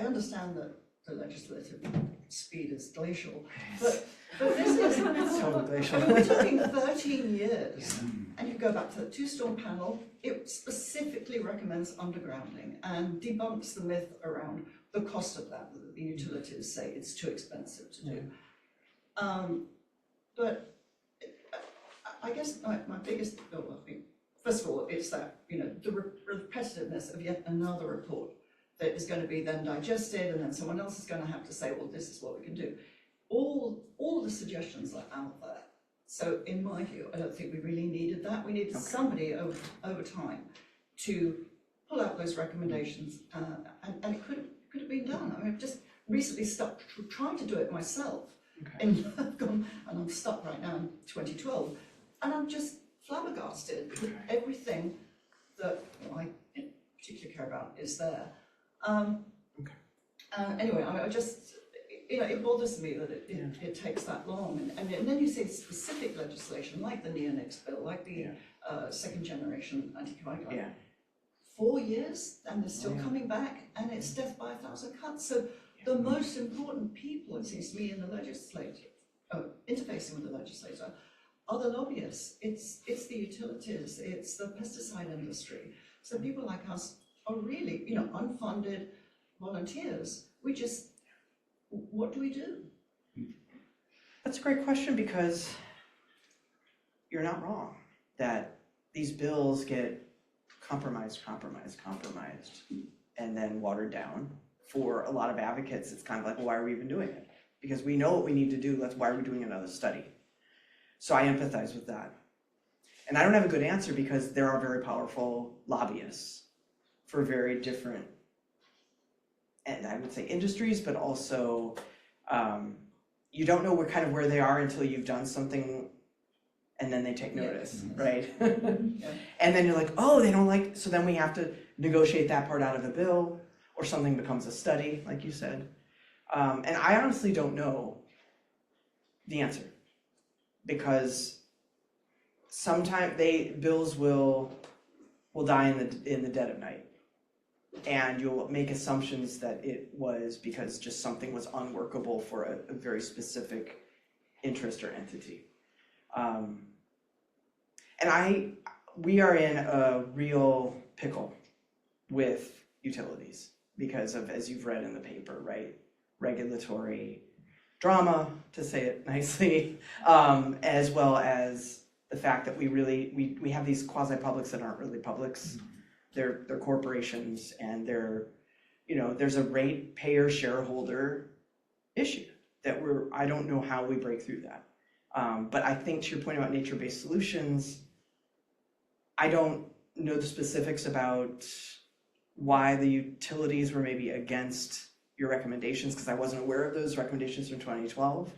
understand that the legislative speed is glacial, but this is, glacial. I mean, we're talking 13 years, and you go back to the two-storm panel, it specifically recommends undergrounding and debunks the myth around the cost of that the utilities say it's too expensive to do. But I guess my biggest, first of all, it's that, the repetitiveness of yet another report that is going to be then digested, and then someone else is going to have to say, well, this is what we can do. All of the suggestions are out there. So in my view, I don't think we really needed that. We needed somebody over time to pull out those recommendations, and it could have been done. I mean, I've just recently stopped trying to do it myself, and I'm stuck right now in 2012, and I'm just flabbergasted that everything that I particularly care about is there. Anyway, I mean, I just, it bothers me that it takes that long, and then you see specific legislation like the neonics bill, like the second generation anticoagulant. 4 years, and they're still coming back, and it's death by 1,000 cuts. So the most important people, it seems to me, in the legislature, interfacing with the legislator, are the lobbyists. It's the utilities, it's the pesticide industry. So people like us are really, unfunded volunteers. What do we do? That's a great question, because you're not wrong that these bills get compromised, and then watered down. For a lot of advocates, it's kind of like, well, why are we even doing it? Because we know what we need to do, why are we doing another study? So I empathize with that. And I don't have a good answer, because there are very powerful lobbyists for very different, and I would say industries, but also you don't know where they are until you've done something, and then they take notice, right? And then you're like, oh, they don't like, so then we have to negotiate that part out of the bill, or something becomes a study, like you said. And I honestly don't know the answer, because sometimes bills will die in the dead of night, and you'll make assumptions that it was because just something was unworkable for a very specific interest or entity. And we are in a real pickle with utilities because of, as you've read in the paper, right? Regulatory drama, to say it nicely, as well as the fact that we have these quasi-publics that aren't really publics. They're corporations, and there's a ratepayer shareholder issue that I don't know how we break through that. But I think, to your point about nature-based solutions, I don't know the specifics about why the utilities were maybe against your recommendations, because I wasn't aware of those recommendations from 2012.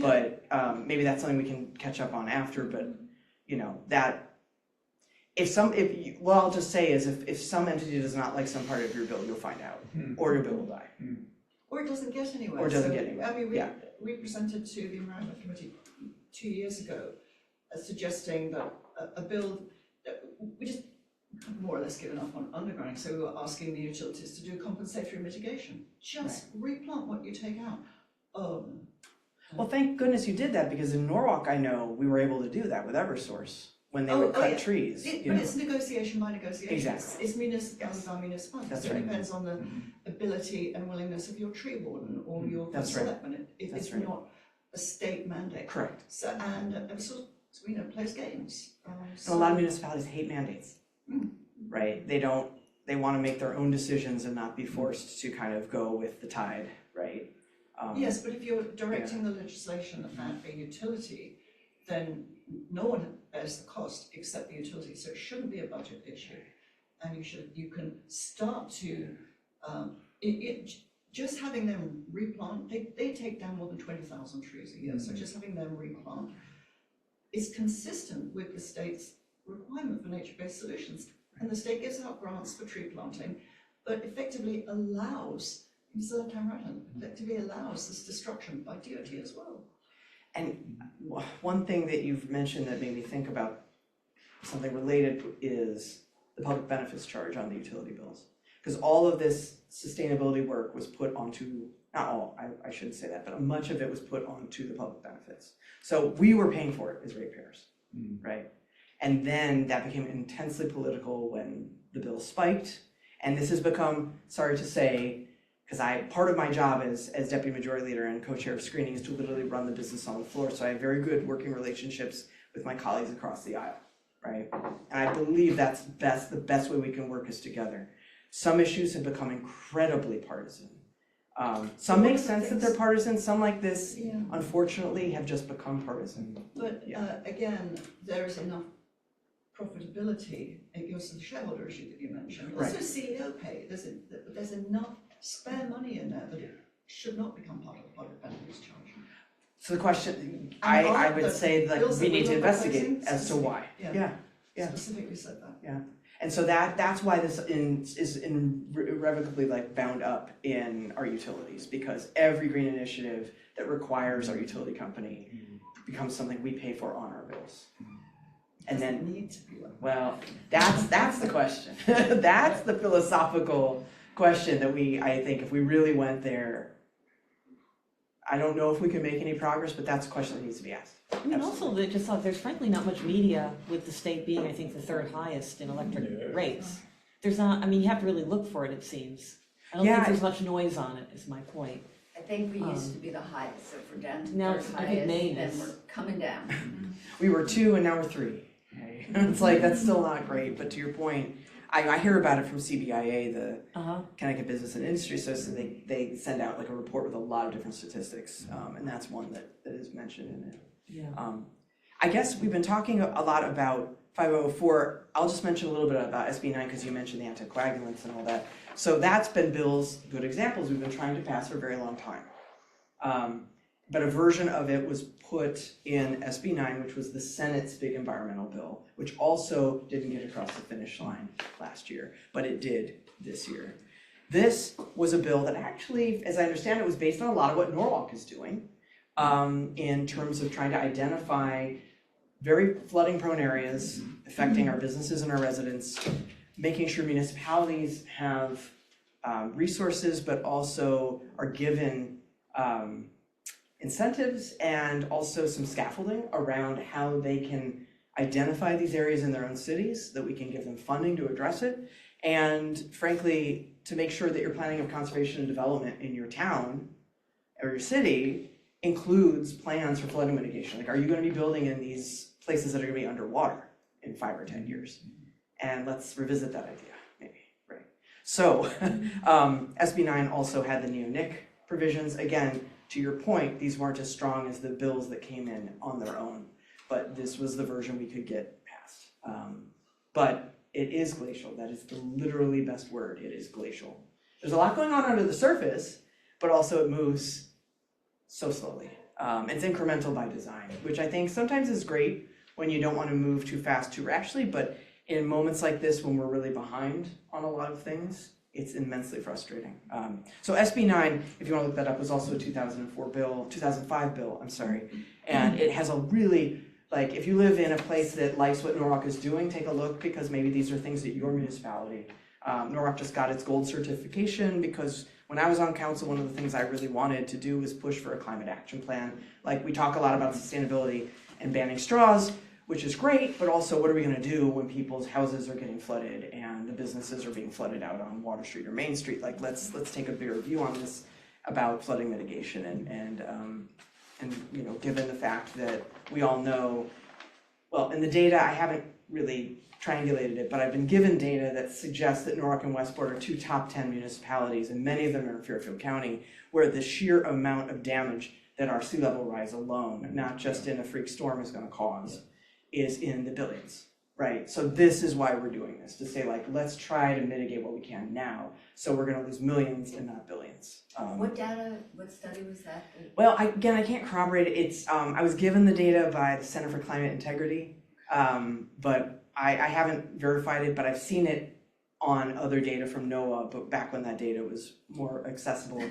But maybe that's something we can catch up on after. But what I'll just say is, if some entity does not like some part of your bill, you'll find out, or your bill will die. Or it doesn't get anywhere. Or doesn't So, get anywhere, I mean, yeah. we presented to the Environment Committee 2 years ago, suggesting that a bill, that we just more or less given up on undergrounding, so we were asking the utilities to do compensatory mitigation. Just replant what you take out. Well, thank goodness you did that, because in Norwalk, I know, we were able to do that with Eversource, when they would cut yeah. trees, But you know. it's negotiation by negotiation. Exactly. It's municipality by municipality. That's So right. it depends on the ability and willingness of your tree warden or your That's right. selectman. It's not a state mandate. Correct. So, and Eversource, plays games. And a lot of municipalities hate mandates, right? They want to make their own decisions and not be forced to kind of go with the tide, right? Yes, but if you're directing the legislation at a utility, then no one bears the cost except the utility, so it shouldn't be a budget issue. And you can start to, just having them replant, they take down more than 20,000 trees a year, so just having them replant is consistent with the state's requirement for nature-based solutions. And the state gives out grants for tree planting, but effectively allows, effectively allows this destruction by DOT as well. And one thing that you've mentioned that made me think about something related is the public benefits charge on the utility bills. Because all of this sustainability work was put onto, not all, I shouldn't say that, but much of it was put onto the public benefits. So we were paying for it as ratepayers, right? And then that became intensely political when the bill spiked. And this has become, sorry to say, because part of my job as deputy majority leader and co-chair of screening is to literally run the business on the floor. So I have very good working relationships with my colleagues across the aisle, right? And I believe that's the best way we can work is together. Some issues have become incredibly partisan. Some make sense that they're partisan, some like this, unfortunately, have just become partisan. But again, there is enough profitability, it goes to the shareholder issue that you mentioned. Right. Also CEO pay, there's enough spare money in there that it should not become part of the public benefits charge. So the question, I would say that we need to investigate as to why. Yeah. Specifically said that. Yeah. And so that's why this is irrevocably bound up in our utilities, because every green initiative that requires our utility company becomes something we pay for on our bills. And then, need to be well, that's the question. That's the philosophical question that I think if we really went there, I don't know if we could make any progress, but that's a question that needs to be asked. I mean, also, there's frankly not much media with the state being, I think, the third highest in electric rates. There's not, I mean, you have to really look for it, it seems. I don't think there's much noise on it, is my point. I think we used to be the highest, so if we're down to Now third it's- I think highest, Maine then is. we're coming down. We were 2 and now we're 3. Okay? It's that's still not great, but to your point, I hear about it from CBIA, the Connecticut Business and Industry Association. They send out a report with a lot of different statistics, and that's one that is mentioned in it. Yeah. I guess we've been talking a lot about 5004. I'll just mention a little bit about SB 9 because you mentioned the anticoagulants and all that. So that's been bills, good examples, we've been trying to pass for a very long time. But a version of it was put in SB 9, which was the Senate's big environmental bill, which also didn't get across the finish line last year, but it did this year. This was a bill that actually, as I understand it, was based on a lot of what Norwalk is doing in terms of trying to identify very flooding-prone areas affecting our businesses and our residents, making sure municipalities have resources, but also are given incentives and also some scaffolding around how they can identify these areas in their own cities, that we can give them funding to address it, and frankly, to make sure that your planning of conservation and development in your town or your city includes plans for flooding mitigation. Are you going to be building in these places that are going to be underwater in 5 or 10 years? And let's revisit that idea, maybe, right? So SB 9 also had the neo-nic provisions. Again, to your point, these weren't as strong as the bills that came in on their own, but this was the version we could get passed. But it is glacial. That is the literally best word. It is glacial. There's a lot going on under the surface, but also it moves so slowly. It's incremental by design, which I think sometimes is great when you don't want to move too fast, too rashly, but in moments like this when we're really behind on a lot of things, It's immensely frustrating. So SB 9, if you want to look that up, was also a 2005 bill, I'm sorry. And it has a really, like, if you live in a place that likes what Norwalk is doing, take a look, because maybe these are things that your municipality, Norwalk just got its gold certification because when I was on council, one of the things I really wanted to do was push for a climate action plan. Like, we talk a lot about sustainability and banning straws, which is great, but also what are we gonna do when people's houses are getting flooded and the businesses are being flooded out on Water Street or Main Street? Like, let's take a bigger view on this about flooding mitigation and you know, given the fact that we all know, well, in the data, I haven't really triangulated it, but I've been given data that suggests that Norwalk and Westport are 2 top 10 municipalities, and many of them are in Fairfield County, where the sheer amount of damage that our sea level rise alone, not just in a freak storm, is gonna cause, is in the billions, right? So this is why we're doing this, to say, like, let's try to mitigate what we can now, so we're gonna lose millions and not billions. What study was that? Well, I can't corroborate it. It's, I was given the data by the Center for Climate Integrity, but I haven't verified it, but I've seen it on other data from NOAA, but back when that data was more accessible.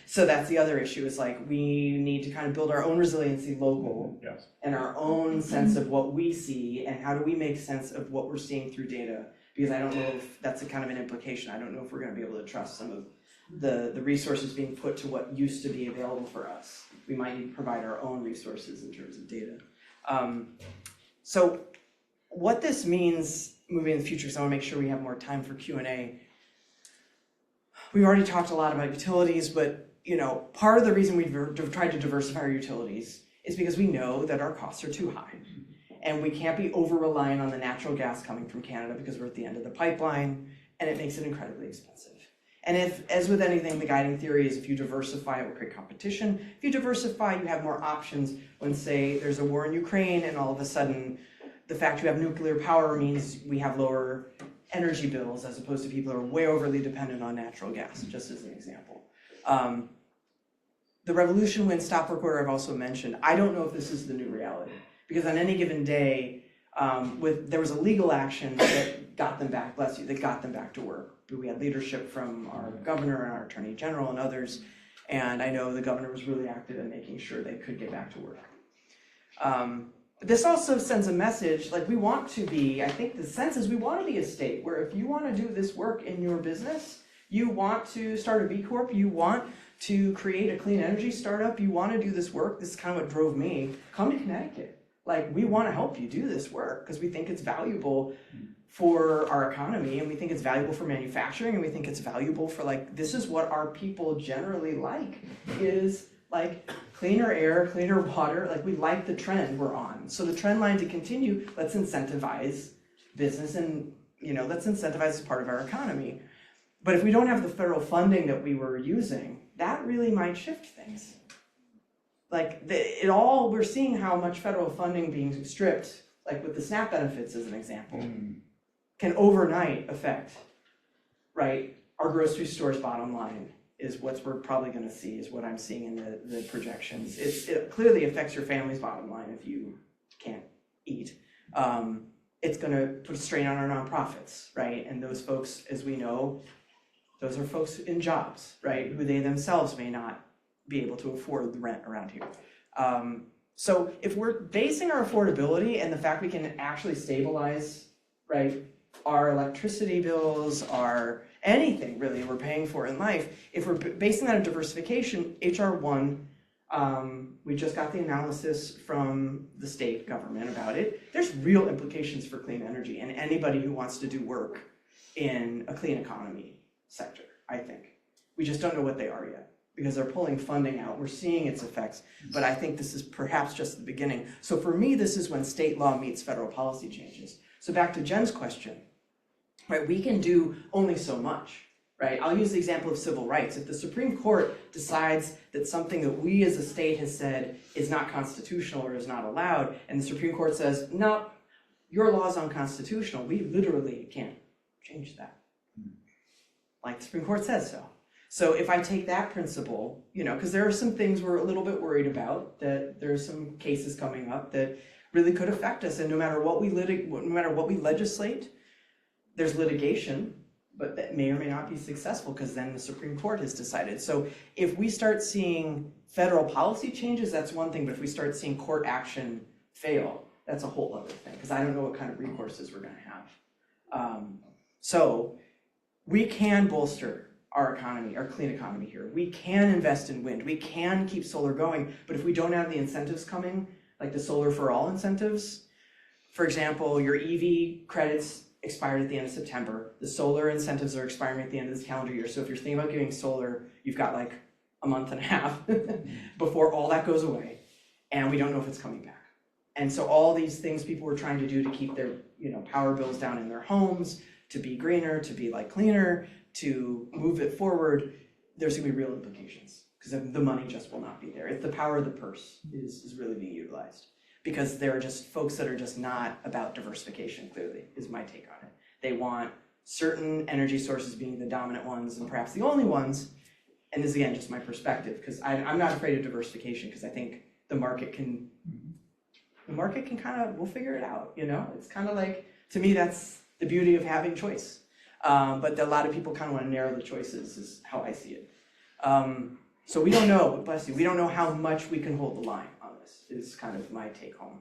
So that's the other issue, is like, we need to kind of build our own resiliency local, Yes. and our own sense of what we see, and how do we make sense of what we're seeing through data, because I don't know if that's a kind of an implication. I don't know if we're gonna be able to trust some of the resources being put to what used to be available for us. We might need to provide our own resources in terms of data. So what this means moving in the future, because I wanna make sure we have more time for Q&A. We've already talked a lot about utilities, but you know, part of the reason we've tried to diversify our utilities is because we know that our costs are too high. And we can't be over-reliant on the natural gas coming from Canada because we're at the end of the pipeline, and it makes it incredibly expensive. And if, as with anything, the guiding theory is if you diversify, it will create competition. If you diversify, you have more options when, say, there's a war in Ukraine, and all of a sudden, the fact you have nuclear power means we have lower energy bills, as opposed to people who are way overly dependent on natural gas, just as an example. The revolution wind stop work order I've also mentioned, I don't know if this is the new reality, because on any given day, there was a legal action that got them back, bless you, that got them back to work. We had leadership from our governor and our attorney general and others, and I know the governor was really active in making sure they could get back to work. This also sends a message, like, we want to be, I think the sense is we want to be a state where if you want to do this work in your business, you want to start a B Corp, you want to create a clean energy startup, you want to do this work, this is kind of what drove me, come to Connecticut. Like, we want to help you do this work because we think it's valuable for our economy, and we think it's valuable for manufacturing, and we think it's valuable for, like, this is what our people generally like, is like cleaner air, cleaner water. Like, we like the trend we're on. So the trend line to continue, let's incentivize business, and you know, let's incentivize as part of our economy. But if we don't have the federal funding that we were using, that really might shift things. Like, we're seeing how much federal funding being stripped, like with the SNAP benefits as an example, can overnight affect, right, our grocery store's bottom line. Is what we're probably going to see, is what I'm seeing in the projections. It clearly affects your family's bottom line if you can't eat. It's going to put a strain on our nonprofits, right? And those folks, as we know, those are folks in jobs, right? Who they themselves may not be able to afford the rent around here. So if we're basing our affordability and the fact we can actually stabilize, right, our electricity bills, our anything really we're paying for in life, if we're basing that on diversification, HR 1, we just got the analysis from the state government about it. There's real implications for clean energy and anybody who wants to do work in a clean economy sector, I think. We just don't know what they are yet because they're pulling funding out. We're seeing its effects, but I think this is perhaps just the beginning. So for me, this is when state law meets federal policy changes. So back to Jen's question. Right, we can do only so much, right? I'll use the example of civil rights. If the Supreme Court decides that something that we as a state has said is not constitutional or is not allowed, and the Supreme Court says, no, your law is unconstitutional, we literally can't change that. Like the Supreme Court says so. So if I take that principle, you know, because there are some things we're a little bit worried about, that there's some cases coming up that really could affect us, and no matter what we legislate, there's litigation, but that may or may not be successful because then the Supreme Court has decided. So if we start seeing federal policy changes, that's one thing, but if we start seeing court action fail, that's a whole other thing, because I don't know what kind of recourses we're gonna have. So we can bolster our economy, our clean economy here. We can invest in wind, we can keep solar going, but if we don't have the incentives coming, like the solar for all incentives, for example, your EV credits expired at the end of September. The solar incentives are expiring at the end of this calendar year. So if you're thinking about getting solar, you've got like a month and a half before all that goes away. And we don't know if it's coming back. And so all these things people were trying to do to keep their, power bills down in their homes, to be greener, to be like cleaner, to move it forward, there's gonna be real implications because the money just will not be there. It's the power of the purse is really being utilized. Because there are just folks that are just not about diversification, clearly, is my take on it. They want certain energy sources being the dominant ones and perhaps the only ones. And this is, again, just my perspective, because I'm not afraid of diversification, because I think the market can kind of, we'll figure it out, It's kind of like, to me, that's the beauty of having choice. But a lot of people kind of want to narrow the choices, is how I see it. So we don't know, bless you, we don't know how much we can hold the line. Is kind of my take home.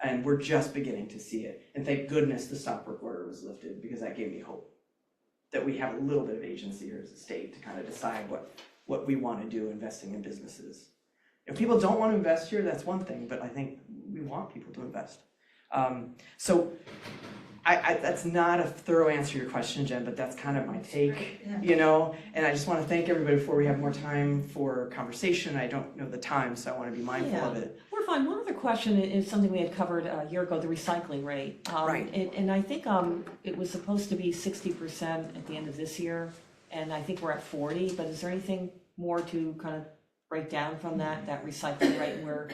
And we're just beginning to see it. And thank goodness the stop work order was lifted, because that gave me hope that we have a little bit of agency here as a state to kind of decide what we want to do investing in businesses. If people don't want to invest here, that's one thing, but I think we want people to invest. So that's not a thorough answer to your question, Jen, but that's kind of my take, and I just want to thank everybody before we have more time for conversation. I don't know the time, so I want to be mindful of it. We're fine. One other question is something we had covered a year ago, the recycling rate. Right. And I think it was supposed to be 60% at the end of this year, and I think we're at 40, but is there anything more to kind of break down from that recycling rate where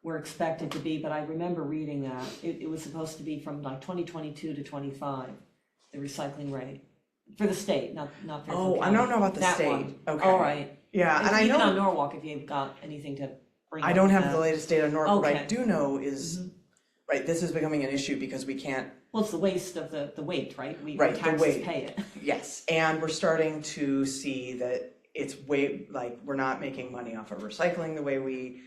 we're expected to be? But I remember reading that it was supposed to be from like 2022 to 25, the recycling rate for the state, not for Oh, the I don't know about the that state. one. Okay. All right. Yeah, and I even know on Norwalk, if you've got anything to bring I up don't with have that. the latest data on Norwalk. What I Okay. do know is, right, this is becoming an issue because we can't. Well, it's the waste of the weight, right? Right, the taxes weight. pay it. Yes, and we're starting to see that it's we're not making money off of recycling the way we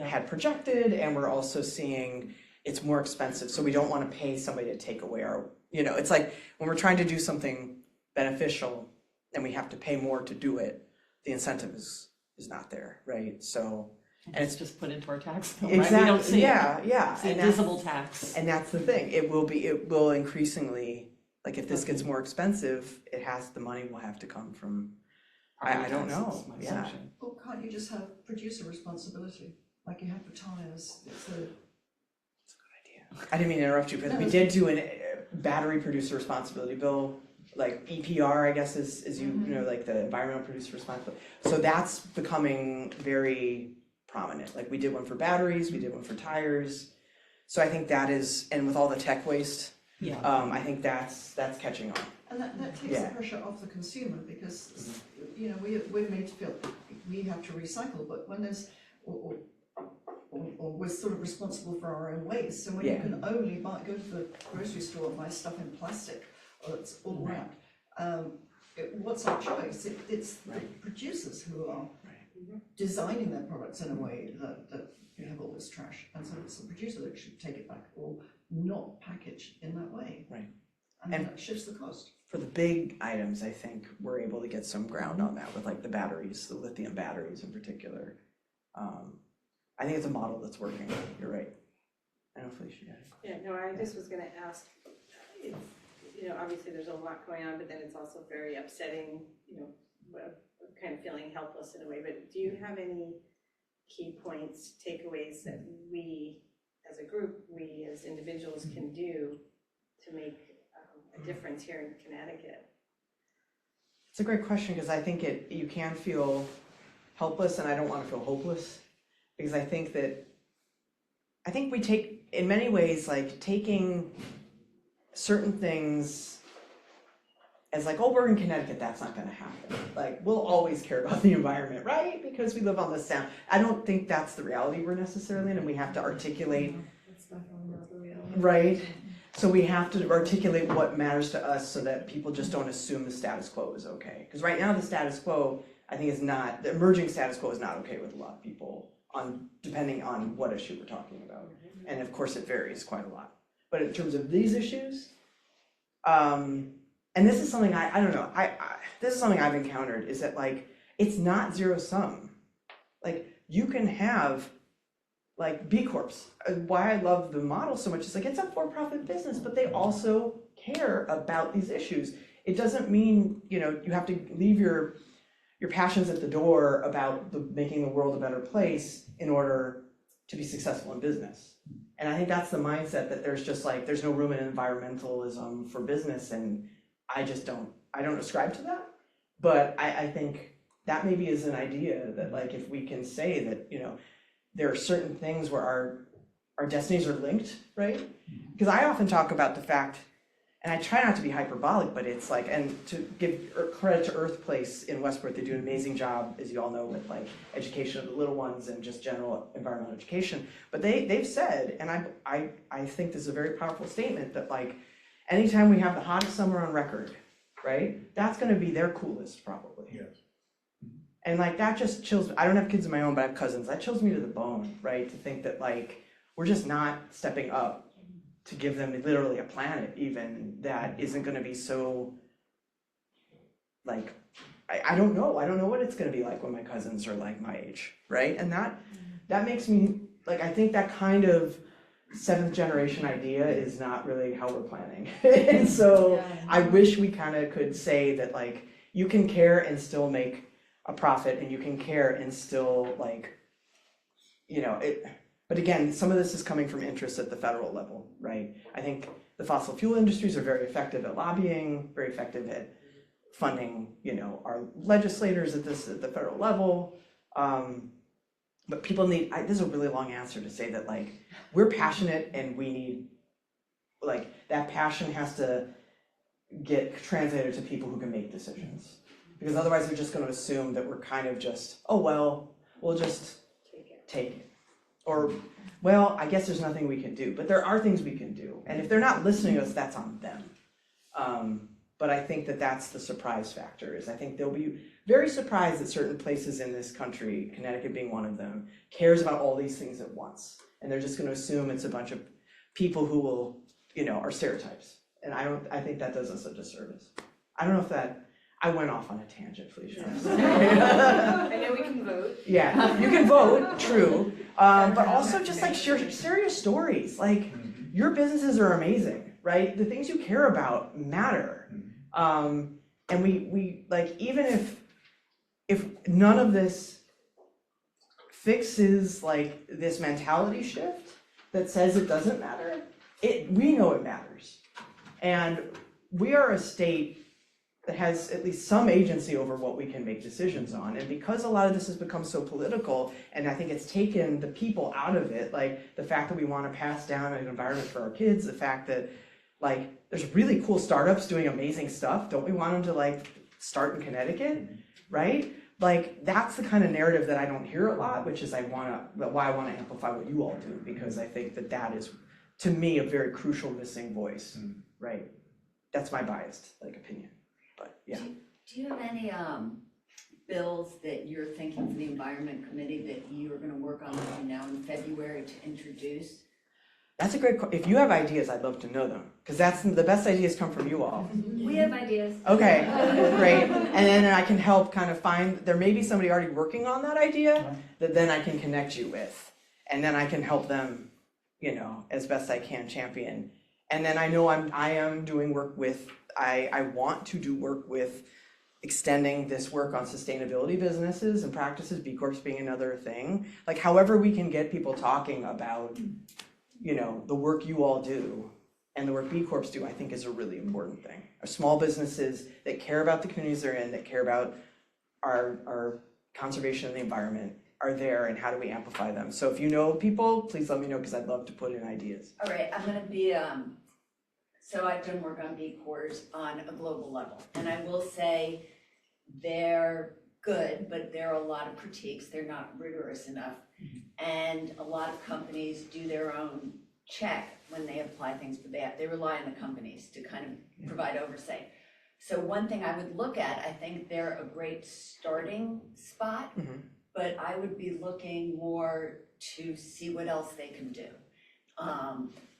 had projected, and we're also seeing it's more expensive, so we don't want to pay somebody to take away our, it's like when we're trying to do something beneficial and we have to pay more to do it, the incentive is not there, right? So, and it's just put into our tax bill, exactly, right? We don't see yeah, it. yeah. It's the and invisible tax. And that's the thing, it will increasingly, like if this gets more expensive, the money will have to come from, I don't know, yeah. Well, can't you just have producer responsibility, like you have for tires? It's a I didn't mean to interrupt you, but we did do a battery producer responsibility bill, like EPR, I guess is like the environmental producer responsibility. So that's becoming very prominent. Like we did one for batteries, we did one for tires. So I think that is, and with all the tech waste, I think that's catching on. And that takes the pressure off the consumer, because we're made to feel we have to recycle, but when there's or we're sort of responsible for our own waste. So when you can only go to the grocery store and buy stuff in plastic, or it's all wrapped, what's our choice? It's the producers who are designing their products in a way that you have all this trash, and so it's the producer that should take it back or not package in that way. Right. And that shifts the cost. For the big items, I think we're able to get some ground on that with like the batteries, the lithium batteries in particular. I think it's a model that's working. You're right. I know Felicia. Yeah, no, I just was gonna ask, obviously there's a lot going on, but then it's also very upsetting, kind of feeling helpless in a way, but do you have any key points, takeaways that we as a group, we as individuals can do to make a difference here in Connecticut? It's a great question, because I think you can feel helpless, and I don't want to feel hopeless, because I think we take, in many ways, like taking certain things as like, oh, we're in Connecticut, that's not going to happen. Like, we'll always care about the environment, right? Because we live on this sound. I don't think that's the reality we're necessarily in, and we have to articulate, That's definitely not the reality. right? So we have to articulate what matters to us so that people just don't assume the status quo is okay. Because right now the status quo, I think, is not, the emerging status quo is not okay with a lot of people depending on what issue we're talking about. And of course it varies quite a lot. But in terms of these issues, and this is something I don't know, this is something I've encountered, is that like, it's not zero sum. Like you can have like B Corps. Why I love the model so much is like, it's a for-profit business, but they also care about these issues. It doesn't mean, you know, you have to leave your passions at the door about making the world a better place in order to be successful in business. And I think that's the mindset, that there's just like, there's no room in environmentalism for business, and I don't ascribe to that. But I think that maybe is an idea that like, if we can say that, you know, there are certain things where our destinies are linked, right? Because I often talk about the fact, and I try not to be hyperbolic, but it's like, and to give credit to Earth Place in Westport, they do an amazing job, as you all know, with like education of the little ones and just general environmental education. But they've said, and I think this is a very powerful statement, that like, anytime we have the hottest summer on record, right? That's gonna be their coolest, probably. Yes. And like, that just chills, I don't have kids of my own, but I have cousins. That chills me to the bone, right? To think that like, we're just not stepping up to give them literally a planet even that isn't gonna be so, like, I don't know what it's gonna be like when my cousins are like my age, right? And that makes me, like, I think that kind of 7th generation idea is not really how we're planning. And so I wish we kind of could say that like, you can care and still make a profit, and you can care and still like, you know, but again, some of this is coming from interests at the federal level, right? I think the fossil fuel industries are very effective at lobbying, very effective at funding, you know, our legislators at the federal level. But people need, this is a really long answer to say that like, we're passionate and we need, like, that passion has to get translated to people who can make decisions. Because otherwise they're just going to assume that we're kind of just, oh, well, we'll just take it. Or, well, I guess there's nothing we can do. But there are things we can do. And if they're not listening to us, that's on them. But I think that that's the surprise factor, is I think they'll be very surprised that certain places in this country, Connecticut being one of them, cares about all these things at once. And they're just going to assume it's a bunch of people who will, you know, are stereotypes. And I think that does us a disservice. I don't know if that, I went off on a tangent, Felicia. I know we can vote. Yeah, you can vote, true. But also just like share serious stories. Like, your businesses are amazing, right? The things you care about matter. And we like, even if none of this fixes like this mentality shift that says it doesn't matter, we know it matters. And we are a state that has at least some agency over what we can make decisions on. And because a lot of this has become so political, and I think it's taken the people out of it, like the fact that we want to pass down an environment for our kids, the fact that like there's really cool startups doing amazing stuff. Don't we want them to like start in Connecticut, right? Like, that's the kind of narrative that I don't hear a lot, which is why I want to amplify what you all do, because I think that is, to me, a very crucial missing voice, right? That's my biased like opinion. But yeah. Do you have any bills that you're thinking for the Environment Committee that you are going to work on between now and February to introduce? That's a great question. If you have ideas, I'd love to know them, because that's the best ideas come from you all. We have ideas. Okay, great. And then I can help kind of find, there may be somebody already working on that idea that then I can connect you with, and then I can help them, you know, as best I can champion. And then I know I am doing work with, I want to do work with extending this work on sustainability businesses and practices, B Corps being another thing. Like, however we can get people talking about, you know, the work you all do and the work B Corps do, I think is a really important thing. Our small businesses that care about the communities they're in, that care about our conservation of the environment, are there, and how do we amplify them? So if you know people, please let me know, because I'd love to put in ideas. All right, I'm gonna be, so I've done work on B Corps on a global level, and I will say they're good, but there are a lot of critiques. They're not rigorous enough. And a lot of companies do their own check when they apply things, but they rely on the companies to kind of provide oversight. So one thing I would look at, I think they're a great starting spot, but I would be looking more to see what else they can do.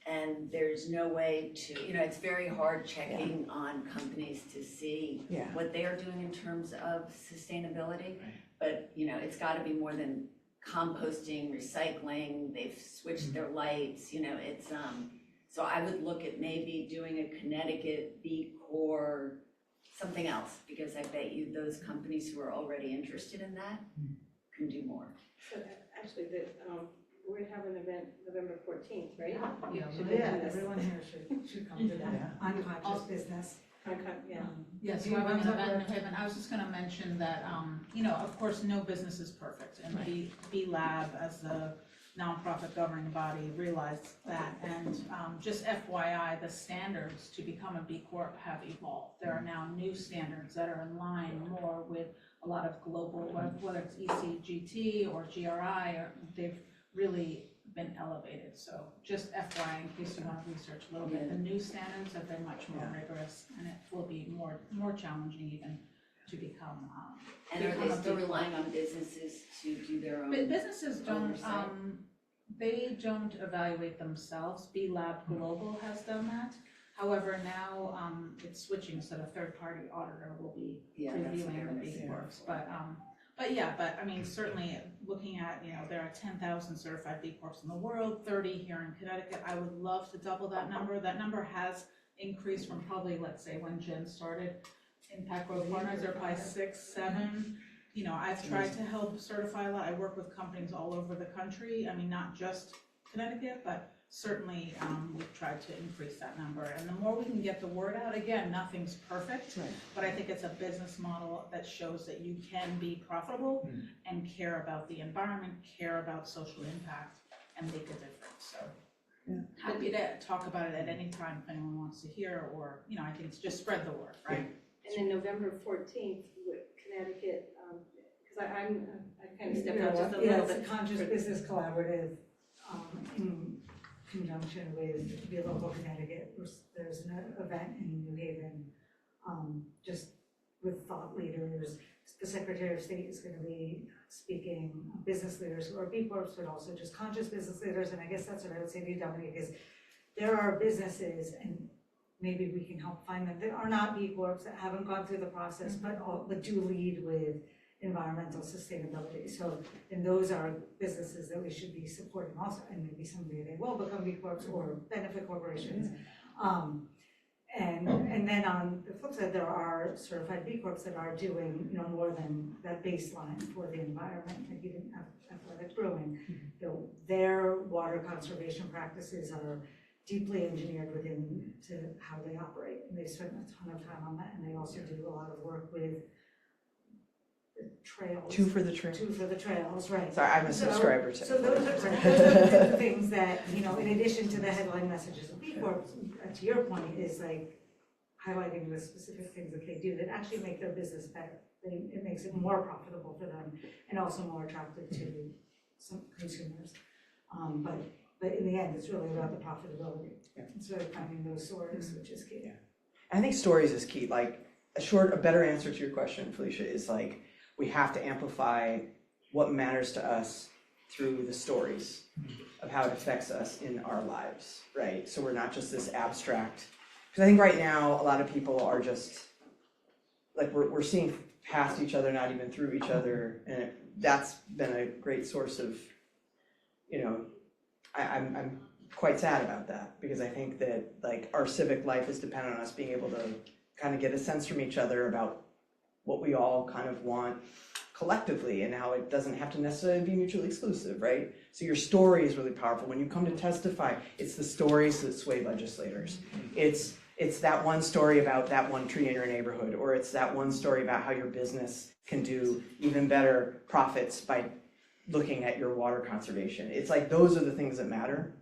And there's no way to, it's very hard checking on companies to see what they are doing in terms of sustainability. But, it's gotta be more than composting, recycling, they've switched their lights, it's, so I would look at maybe doing a Connecticut B Corp, something else, because I bet you those companies who are already interested in that can do more. So actually, we're gonna have an event November 14th, right? Yeah, Should we do this? everyone here should come to that, unconscious business. Yeah. Yes, Do we're you having an want to event in talk New Haven. I was just gonna mention that, of course, no business is perfect. And B Lab, as the nonprofit governing body, realized that. And just FYI, the standards to become a B Corp have evolved. There are now new standards that are in line more with a lot of global, whether it's ECGT or GRI, or they've really been elevated. So just FYI, in case you want to research a little bit, the new standards have been much more rigorous, and it will be more challenging even to become. And are they still relying on businesses to do their own? Businesses don't. oversight? They don't evaluate themselves. B Lab Global has done that. However, now it's switching, so the third-party auditor will be reviewing the B Corps. But I mean, certainly looking at, there are 10,000 certified B Corps in the world, 30 here in Connecticut. I would love to double that number. That number has increased from probably, let's say, when Jen started Impact Growth Partners, there are probably 6, 7. I've tried to help certify a lot. I work with companies all over the country. I mean, not just Connecticut, but certainly we've tried to increase that number. And the more we can get the word out, again, nothing's perfect, but I think it's a business model that shows that you can be profitable and care about the environment, care about social impact, and make a difference. So happy to talk about it at any time if anyone wants to hear, or, I think it's just spread the word, right? And then November 14th with Connecticut, because I kind of stepped out just a little bit. It's a conscious business collaborative in conjunction with Be Local Connecticut. There's an event in New Haven, just with thought leaders. The Secretary of State is going to be speaking, business leaders who are B Corps, but also just conscious business leaders. And I guess that's what I would say to you, Dominique, is there are businesses, and maybe we can help find them, that are not B Corps, that haven't gone through the process, but do lead with environmental sustainability. So, and those are businesses that we should be supporting also, and maybe someday they will become B Corps or benefit corporations. And then on the flip side, there are certified B Corps that are doing, more than that baseline for the environment, like even Athletic Brewing. Their water conservation practices are deeply engineered to how they operate, and they spend a ton of time on that, and they also do a lot of work with the trails. Two for the trails, right. Sorry, I'm a subscriber to. So those are the things that, in addition to the headline messages of B Corp, to your point, is like highlighting the specific things that they do that actually make their business better. It makes it more profitable for them and also more attractive to some consumers. But in the end, it's really about the profitability. It's really finding those stories, which is key. I think stories is key. Like a better answer to your question, Felicia, is like we have to amplify what matters to us through the stories of how it affects us in our lives, right? So we're not just this abstract. Because I think right now a lot of people are just like we're seeing past each other, not even through each other, and that's been a great source of, I'm quite sad about that, because I think that like our civic life is dependent on us being able to kind of get a sense from each other about what we all kind of want collectively and how it doesn't have to necessarily be mutually exclusive, right? So your story is really powerful. When you come to testify, it's the stories that sway legislators. It's that one story about that one tree in your neighborhood, or it's that one story about how your business can do even better profits by looking at your water conservation. It's like those are the things that matter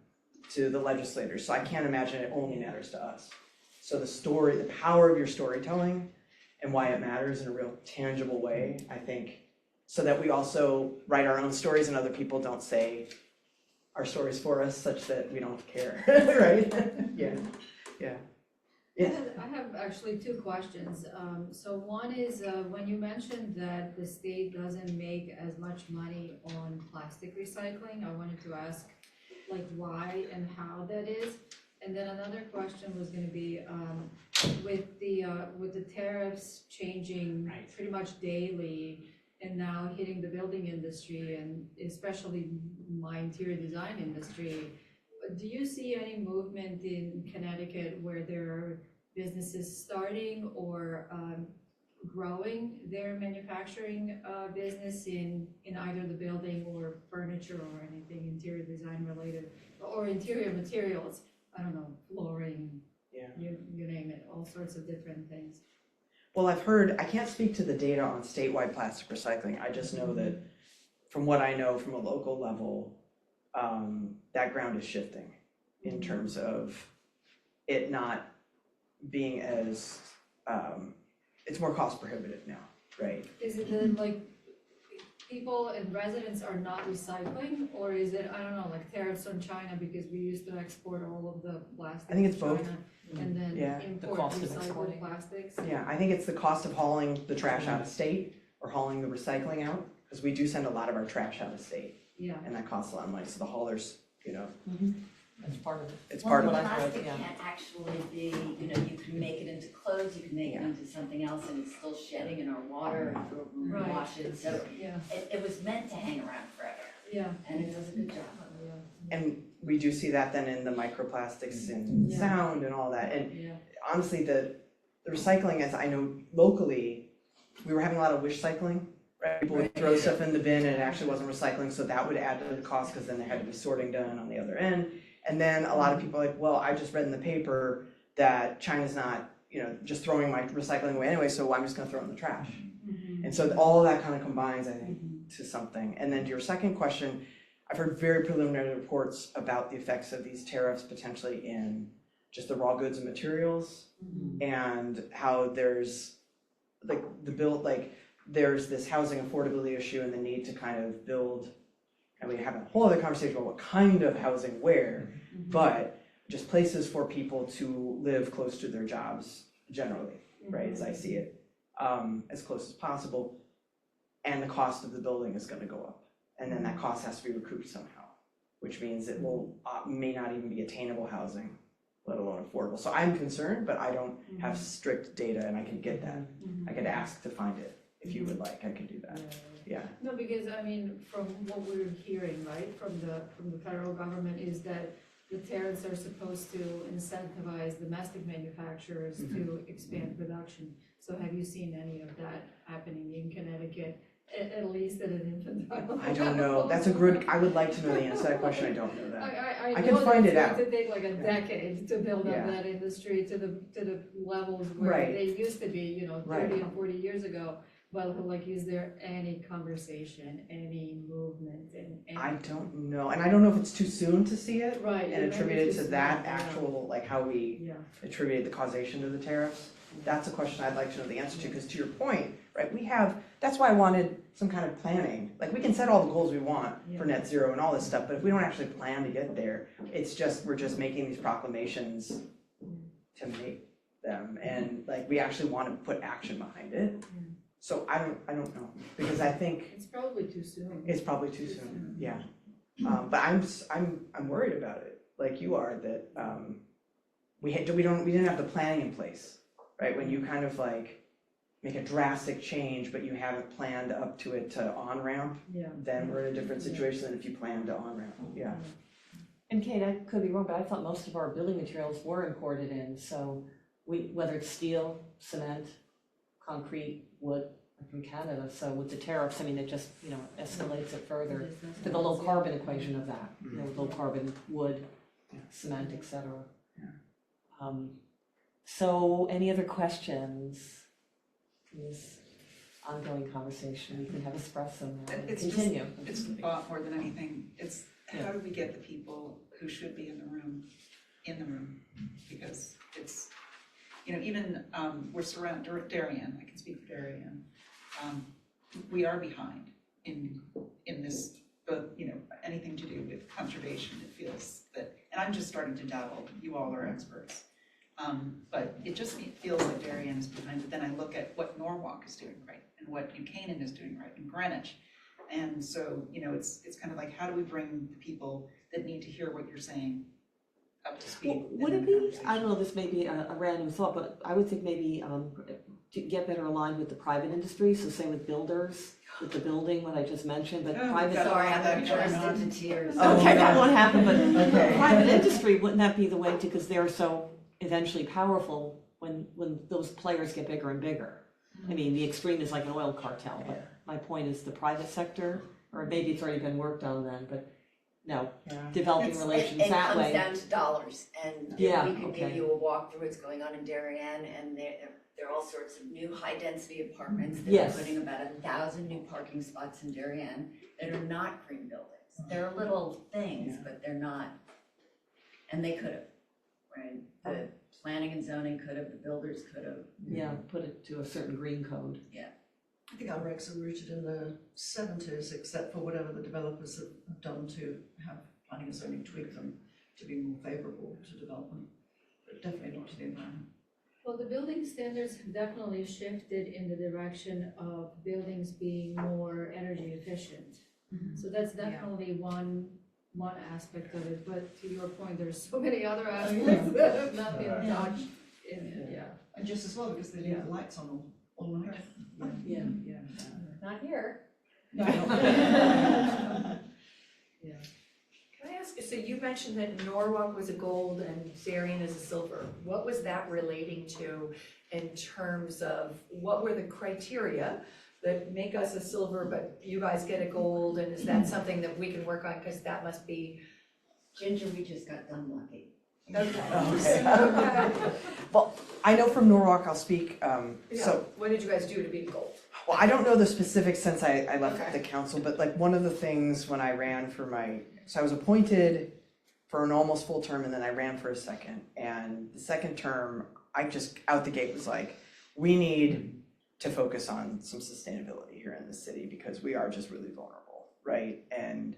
to the legislators. So I can't imagine it only matters to us. So the story, the power of your storytelling and why it matters in a real tangible way, I think, so that we also write our own stories and other people don't say, our stories for us such that we don't care, right? Yeah. I have actually two questions. So one is, when you mentioned that the state doesn't make as much money on plastic recycling, I wanted to ask, like, why and how that is? And then another question was gonna be, with the tariffs changing pretty much daily and now hitting the building industry and especially my interior design industry, do you see any movement in Connecticut where there are businesses starting or growing their manufacturing business in either the building or furniture or anything interior design related, or interior materials? I don't know, flooring, you name it, all sorts of different things. Well, I've heard, I can't speak to the data on statewide plastic recycling. I just know that from what I know from a local level, that ground is shifting in terms of it not being as, it's more cost prohibitive now, right? Is it that like people and residents are not recycling, or is it, I don't know, like tariffs on China because we used to export all of the plastic I think it's to both. China and then import cost of recycled exporting. plastics? Yeah, I think it's the cost of hauling the trash out of state or hauling the recycling out, because we do send a lot of our trash out of state, Yeah. and that costs a lot of money, so the haulers, That's part of it. it's part of Well, it. Plastic can't actually be, you can make it into clothes, you can make it into something else, and it's still shedding in our water and we Right. wash it, so Yeah, it was meant to hang around forever, yeah. and it does a good job. And we do see that then in the microplastics in Yeah. sound and all that, and Yeah. honestly, the recycling, as I know locally, we were having a lot of wish cycling, right? People would throw stuff in the bin and it actually wasn't recycling, so that would add to the cost, because then there had to be sorting done on the other end. And then a lot of people are like, well, I just read in the paper that China's not, just throwing my recycling away anyway, so I'm just gonna throw it in the trash. And so all of that kind of combines, I think, to something. And then to your second question, I've heard very preliminary reports about the effects of these tariffs potentially in just the raw goods and materials, and how there's there's this housing affordability issue and the need to kind of build, and we have a whole other conversation about what kind of housing where, but just places for people to live close to their jobs generally, right, as I see it, as close as possible. And the cost of the building is gonna go up. And then that cost has to be recouped somehow, which means it will, may not even be attainable housing, let alone affordable. So I'm concerned, but I don't have strict data, and I can get that. I could ask to find it, if you would like, I could do that, yeah. No, because I mean, from what we're hearing, right, from the federal government is that the tariffs are supposed to incentivize domestic manufacturers to expand production. So have you seen any of that happening in Connecticut, at least at an infantile? I don't know, that's a good, I would like to know the answer to that question, I don't know that. I can know find that it it's out. going to take like a decade to build up Yeah. that industry to the levels where Right. they used to be, 30 Right. and 40 years ago. But like, is there any conversation, any movement, and I don't know, and I don't know if it's too soon to see it Right, and it might attribute be it too to soon, that yeah. actual, like how we Yeah. attributed the causation to the tariffs. That's a question I'd like to know the answer to, because to your point, right, that's why I wanted some kind of planning. Like, we can set all the goals we want for net zero and all this stuff, but if we don't actually plan to get there, we're just making these proclamations to make them, and like, we actually want to put action behind it. So I don't know, because I think it's probably too soon. it's probably too soon, yeah. But I'm worried about it, like you are, that we didn't have the planning in place, right? When you kind of like make a drastic change, but you haven't planned up to it to on-ramp, then we're in a different situation than if you plan to on-ramp, yeah. And Kate, I could be wrong, but I thought most of our building materials were imported in, so whether it's steel, cement, concrete, wood, from Canada, so with the tariffs, I mean, it just, escalates it further to the low carbon equation of that, low carbon wood, cement, et cetera. So any other questions in this ongoing conversation? We can have espresso now and continue. It's thought more than anything, it's how do we get the people who should be in the room, because it's, even, we're surrounded, Darien, I can speak for Darien, we are behind in this both, anything to do with conservation, it feels that, and I'm just starting to dabble, you all are experts. But it just feels like Darien is behind, but then I look at what Norwalk is doing right, and what New Canaan is doing right, and Greenwich. And so, it's kind of like, how do we bring the people that need to hear what you're saying up to speed? Would it be, I don't know, this may be a random thought, but I would think maybe to get better aligned with the private industry, so say with builders, with the building, what I just mentioned, but private. Sorry, I'm burst into tears. Okay, that won't happen, but private industry, wouldn't that be the way to, because they're so eventually powerful when those players get bigger and bigger. I mean, the extreme is like an oil cartel, but my point is the private sector, or maybe it's already been worked on then, but no, developing relations that way. It comes down to dollars, and we can give you a walk through what's going on in Darien, and there are all sorts of new high-density apartments that are putting about 1,000 new parking spots in Darien that are not green buildings. They're little things, but they're not, and they could have, right? The planning and zoning could have, the builders could have. Yeah, put it to a certain green code. Yeah. I think our regs are rooted in the 70s, except for whatever the developers have done to have planning and zoning tweak them to be more favourable to development, but definitely not to the environment. Well, the building standards have definitely shifted in the direction of buildings being more energy efficient. So that's definitely one aspect of it, but to your point, there's so many other aspects that have not been touched in, And just as well, because they leave the lights on all night. Not here. Can I ask, so you mentioned that Norwalk was a gold and Darien is a silver. What was that relating to in terms of, what were the criteria that make us a silver, but you guys get a gold, and is that something that we can work on, because that must be. Ginger, we just got done lucky. Okay. Well, I know from Norwalk, I'll speak, so. What did you guys do to be gold? Well, I don't know the specifics since I left the council, but like one of the things when I ran for so I was appointed for an almost full term, and then I ran for a second. And the second term, I just out the gate was like, we need to focus on some sustainability here in the city because we are just really vulnerable, right? And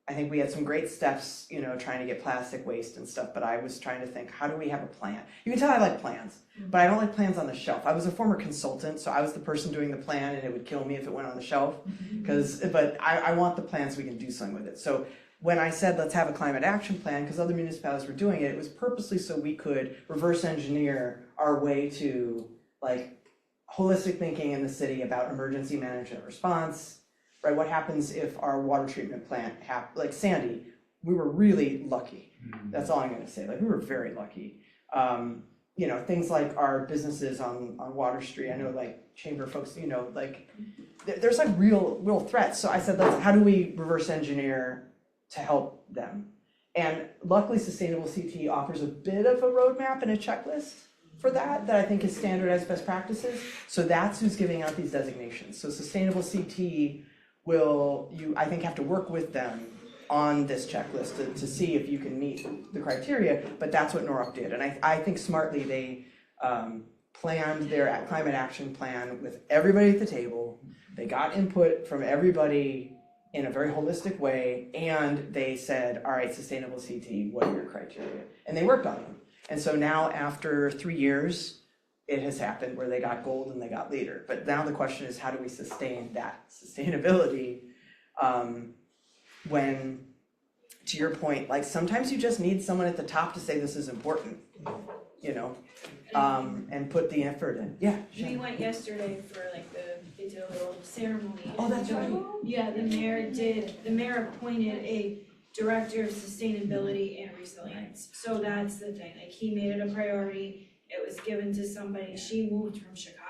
I think we had some great steps, trying to get plastic waste and stuff, but I was trying to think, how do we have a plan? You can tell I like plans, but I don't like plans on the shelf. I was a former consultant, so I was the person doing the plan, and it would kill me if it went on the shelf, but I want the plan so we can do something with it. So when I said, let's have a climate action plan, because other municipalities were doing it, it was purposely so we could reverse engineer our way to holistic thinking in the city about emergency management response, right? What happens if our water treatment plant, like Sandy, we were really lucky. That's all I'm gonna say, we were very lucky. Things like our businesses on Water Street, I know chamber folks, there's real threats. So I said, how do we reverse engineer to help them? And luckily Sustainable CT offers a bit of a roadmap and a checklist for that I think is standardized best practices. So that's who's giving out these designations. So Sustainable CT I think have to work with them on this checklist to see if you can meet the criteria, but that's what Norwalk did. And I think smartly they planned their climate action plan with everybody at the table. They got input from everybody in a very holistic way, and they said, all right, Sustainable CT, what are your criteria? And they worked on them. And so now after 3 years, it has happened where they got gold and they got leader. But now the question is, how do we sustain that sustainability when, to your point, sometimes you just need someone at the top to say this is important, and put the effort in. Yeah. We went yesterday for they did a little ceremony. Oh, that's right. Yeah, the mayor appointed a director of sustainability and resilience. So that's the thing, he made it a priority. It was given to somebody, she moved from Chicago,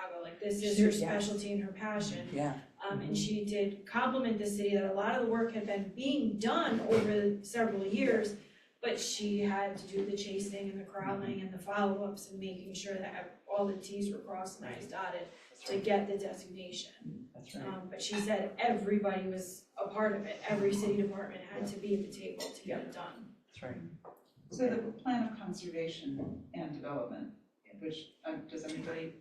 this is her specialty and her passion. Yeah. And she did compliment the city that a lot of the work had been being done over several years, but she had to do the chasing and the corralling and the follow-ups and making sure that all the T's were crossed and I's dotted to get the designation. That's right. But she said everybody was a part of it, every city department had to be at the table to get it done. That's right. So the plan of conservation and development, which, does everybody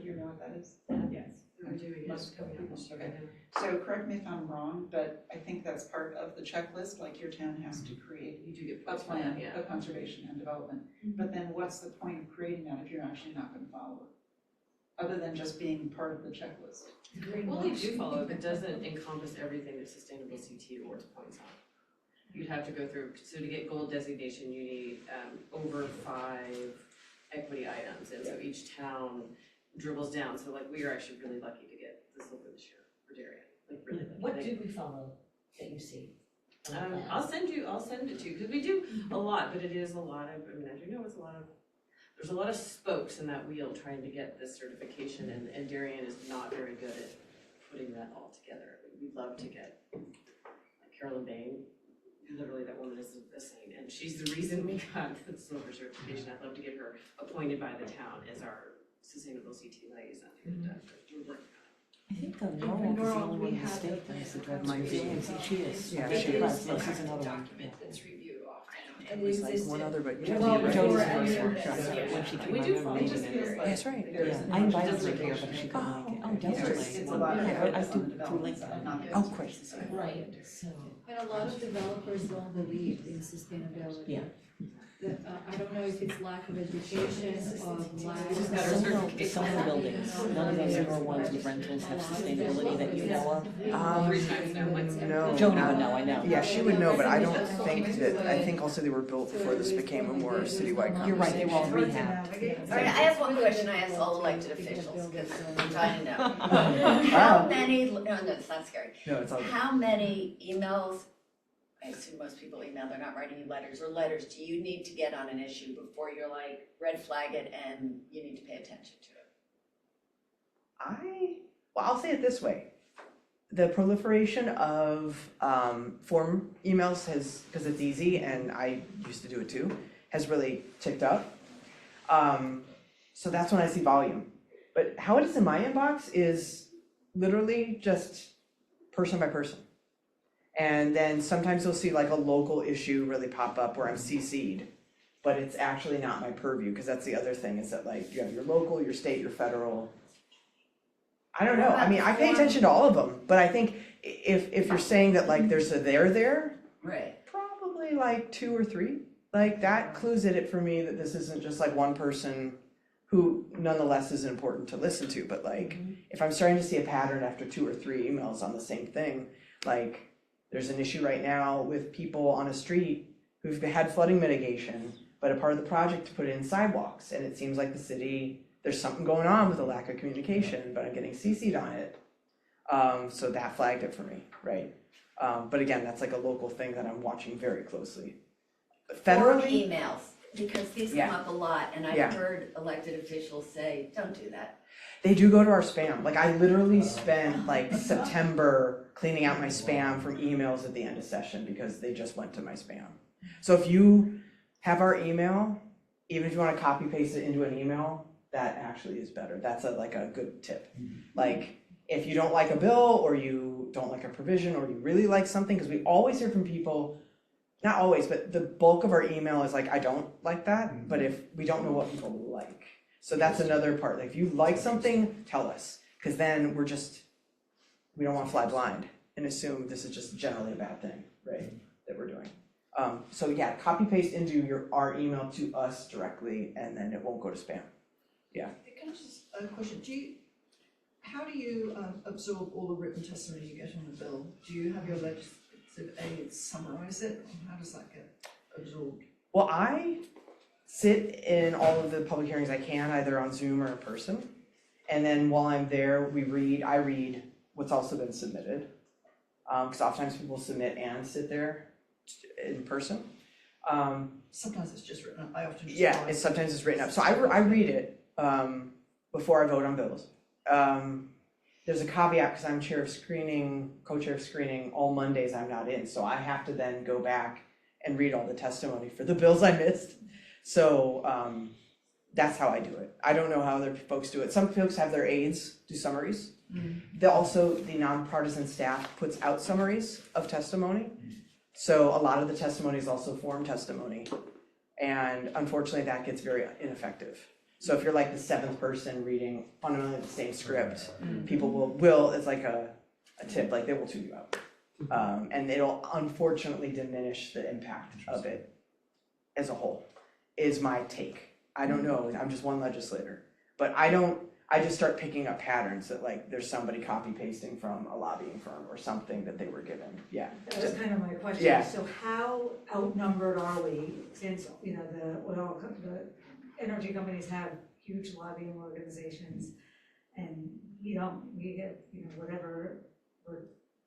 here know what that is? Yes. We're doing it coming up this year. Okay. So correct me if I'm wrong, but I think that's part of the checklist, like your town has to create You do get a points for that, plan yeah. of conservation and development. But then what's the point of creating that if you're actually not gonna follow it? Other than just being part of the checklist. Well, they do follow, but it doesn't encompass everything that Sustainable CT awards points on. You'd have to go through, so to get gold designation, you need over 5 equity items, and so each town dribbles down, so like we are actually really lucky to get the silver this year for Darien, like really lucky. What do we follow that you see? on the plan? I'll send it to you, because we do a lot, but it is a lot of, I mean, as you know, it's a lot of, there's a lot of spokes in that wheel trying to get this certification, and Darien is not very good at putting that all together. We'd love to get, like Carolyn Bain, literally that woman is a saint, and she's the reason we got the silver certification. I'd love to get her appointed by the town as our sustainable CT liaison. We're working on it. I think the Norwalk is the only one in the state that has the Dredge Museum. She is. Yeah, She she is. is. This is another one. Document that's reviewed often. It was like one other, but Jodie's Jodie, right? Jodie's Jodie's first first workshop, workshop. when she came, We I do remember follow meeting it. her. Yeah, that's right. Yeah, I invited her here, but she couldn't make it. Oh, definitely. It's a lot of Yeah, focus I on do the through development LinkedIn. side, not the Oh, of course. execution side. Right, so. And a lot of developers don't believe in sustainability. Yeah. I don't know if it's lack of education or lack of. Some of the buildings, none of those newer ones with rentals have sustainability that you know of. 3 times now, once. No. Jodie would know, I know. Yeah, she would know, but I don't think that, I think also they were built before this became a more citywide conversation. You're right, they were all rehabbed. All right, I have one question I ask all elected officials, because I'm trying to know. How many, no, it's not scary. No, it's all good. How many emails, I assume most people email, they're not writing you letters, or letters do you need to get on an issue before you're like, red flag it and you need to pay attention to it? Well, I'll say it this way. The proliferation of form emails has, because it's easy and I used to do it too, has really ticked up. So that's when I see volume. But how it is in my inbox is literally just person by person. And then sometimes you'll see like a local issue really pop up where I'm CC'd, but it's actually not my purview, because that's the other thing, is that like you have your local, your state, your federal. I don't know, I mean, I pay attention to all of them, but I think if you're saying that like there's a there, Right. probably like 2 or 3. Like that clues it for me that this isn't just like one person who nonetheless is important to listen to, but like if I'm starting to see a pattern after 2 or 3 emails on the same thing, like there's an issue right now with people on a street who've had flooding mitigation, but a part of the project to put in sidewalks, and it seems like the city, there's something going on with the lack of communication, but I'm getting CC'd on it. So that flagged it for me, right? But again, that's like a local thing that I'm watching very closely. But federally, Or emails, because these come Yeah. up a lot, and I've Yeah. heard elected officials say, don't do that. they do go to our spam. Like I literally spent like September cleaning out my spam from emails at the end of session because they just went to my spam. So if you have our email, even if you want to copy paste it into an email, that actually is better. That's like a good tip. Like if you don't like a bill, or you don't like a provision, or you really like something, because we always hear from people, not always, but the bulk of our email is like, I don't like that, but if we don't know what people like. So that's another part. Like if you like something, tell us, because then we don't want to fly blind and assume this is just generally a bad thing, right, that we're doing. So yeah, copy paste into our email to us directly, and then it won't go to spam. Yeah. Can I just, a question, how do you absorb all the written testimony you get on the bill? Do you have your legislative aides summarize it, or how does that get absorbed? Well, I sit in all of the public hearings I can, either on Zoom or in person. And then while I'm there, I read what's also been submitted. Because oftentimes people submit and sit there in person. Sometimes it's just written up, I often just. Yeah, sometimes it's written up. So I read it before I vote on bills. There's a caveat, because I'm co-chair of screening, all Mondays I'm not in. So I have to then go back and read all the testimony for the bills I missed. So that's how I do it. I don't know how other folks do it. Some folks have their aides do summaries. The nonpartisan staff puts out summaries of testimony. So a lot of the testimony is also form testimony. And unfortunately, that gets very ineffective. So if you're like the seventh person reading fundamentally the same script, people will, it's like a tip, like they will tune you out. And it'll unfortunately diminish the impact of it as a whole, is my take. I don't know, I'm just one legislator, but I just start picking up patterns that like there's somebody copy pasting from a lobbying firm or something that they were given, yeah. That was kind of my question. Yeah. So how outnumbered are we since, you know, the energy companies have huge lobbying organizations and we get, you know, whatever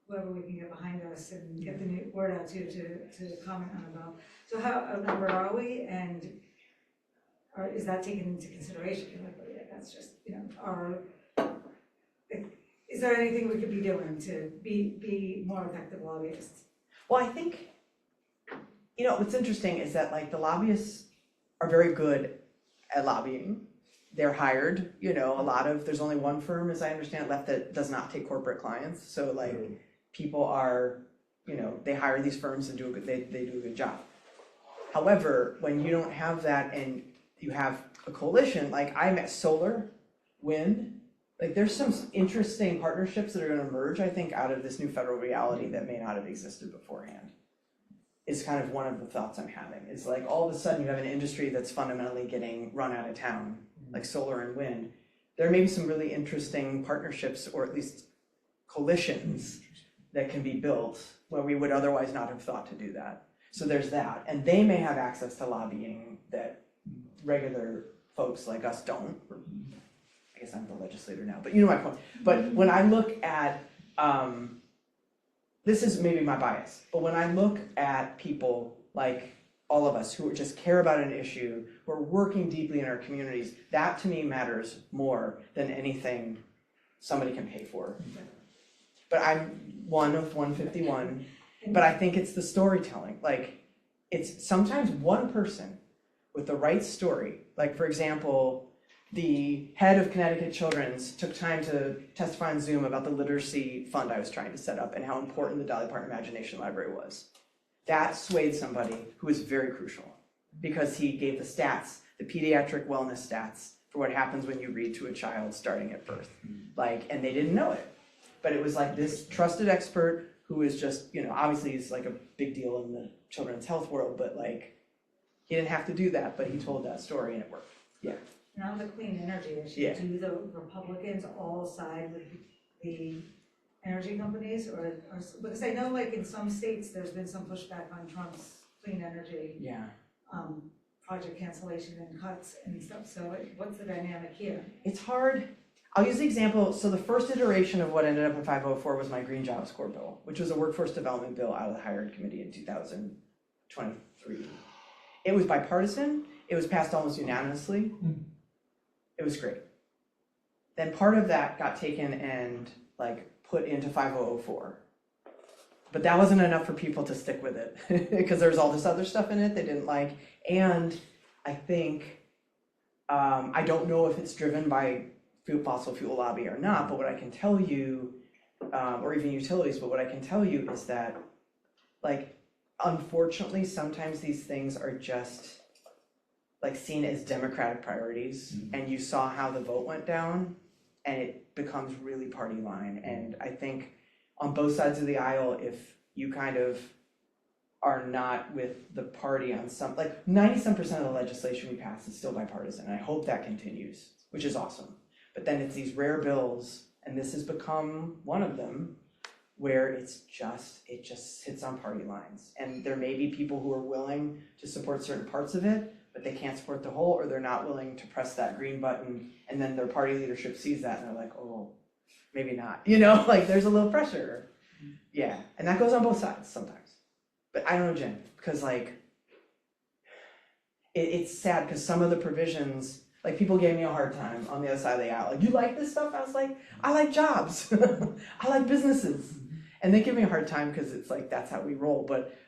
we can get behind us and get the new word out to comment on about. So how outnumbered are we, and is that taken into consideration? You're like, yeah, that's just, you know, is there anything we could be doing to be more effective lobbyists? Well, I think, you know, what's interesting is that like the lobbyists are very good at lobbying. They're hired, you know, there's only one firm, as I understand it, left that does not take corporate clients. So like people are, you know, they hire these firms and they do a good job. However, when you don't have that and you have a coalition, like I'm at solar, wind, like there's some interesting partnerships that are gonna emerge, I think, out of this new federal reality that may not have existed beforehand. Is kind of one of the thoughts I'm having. It's like all of a sudden you have an industry that's fundamentally getting run out of town, like solar and wind. There may be some really interesting partnerships or at least coalitions that can be built where we would otherwise not have thought to do that. So there's that. And they may have access to lobbying that regular folks like us don't. I guess I'm the legislator now, but you know my point. But when I look at, this is maybe my bias, but when I look at people like all of us who just care about an issue, who are working deeply in our communities, that to me matters more than anything somebody can pay for. But I'm one of 151, but I think it's the storytelling. Like, it's sometimes one person with the right story. Like, for example, the head of Connecticut Children's took time to testify on Zoom about the literacy fund I was trying to set up and how important the Dolly Parton Imagination Library was. That swayed somebody who was very crucial because he gave the stats, the pediatric wellness stats for what happens when you read to a child starting at birth. Like, and they didn't know it. But it was like this trusted expert who is just, you know, obviously he's like a big deal in the children's health world, but like, he didn't have to do that, but he told that story and it worked, yeah. Now the clean energy issue, Yeah. do the Republicans all side with the energy companies or, because I know like in some states, there's been some pushback on Trump's clean energy project cancellation and cuts and stuff, so what's the dynamic here? It's hard. I'll use the example, so the first iteration of what ended up in 504 was my Green Jobs Corps bill, which was a workforce development bill out of the Higher Ed Committee in 2023. It was bipartisan, it was passed almost unanimously. It was great. Then part of that got taken and like put into 5004. But that wasn't enough for people to stick with it because there's all this other stuff in it they didn't like. And I think, I don't know if it's driven by fossil fuel lobby or not, but what I can tell you, or even utilities, but what I can tell you is that like, unfortunately, sometimes these things are just like seen as democratic priorities, and you saw how the vote went down, and it becomes really party line. And I think on both sides of the aisle, if you kind of are not with the party on some, like 90-some% of the legislation we pass is still bipartisan, and I hope that continues, which is awesome. But then it's these rare bills, and this has become one of them, where it just sits on party lines. And there may be people who are willing to support certain parts of it, but they can't support the whole, or they're not willing to press that green button, and then their party leadership sees that and they're like, oh, maybe not. You know, like there's a little pressure. Yeah, and that goes on both sides sometimes. But I don't know, Jen, because like, it's sad because some of the provisions, like people gave me a hard time on the other side of the aisle. Like, you like this stuff? I was like, I like jobs. I like businesses. And they give me a hard time because it's like, that's how we roll. But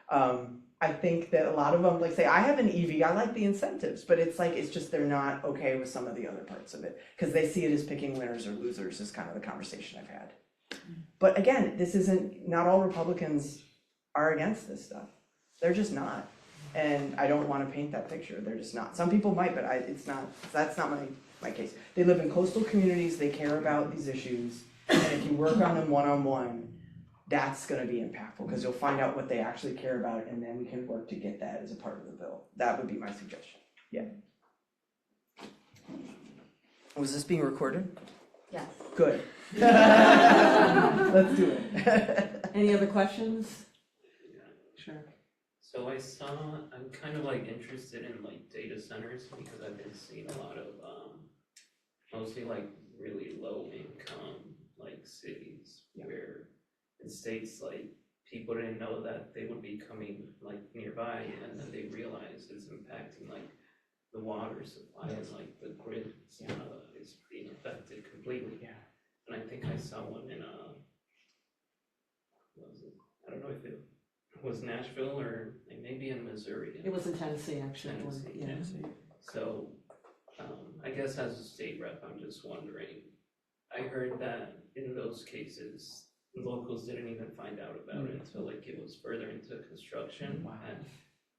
I think that a lot of them, like say, I have an EV, I like the incentives, but it's like, it's just they're not okay with some of the other parts of it because they see it as picking winners or losers is kind of the conversation I've had. But again, this isn't, not all Republicans are against this stuff. They're just not. And I don't wanna paint that picture, they're just not. Some people might, but that's not my case. They live in coastal communities, they care about these issues, and if you work on them one-on-one, that's gonna be impactful, because you'll find out what they actually care about, and then we can work to get that as a part of the bill. That would be my suggestion, yeah. Was this being recorded? Yes. Good. Let's do it. Any other questions? Sure. So I'm kind of like interested in like data centers because I've been seeing a lot of, mostly like really low income, like cities where in states like people didn't know that they would be coming like nearby and then they realize it's impacting like the water supply and like the grid is being affected completely. Yeah. And I think I saw one in I don't know if it was Nashville or maybe in Missouri. It was in Tennessee, actually. Tennessee. So, I guess as a state rep, I'm just wondering, I heard that in those cases, locals didn't even find out about it until like it was further into construction. And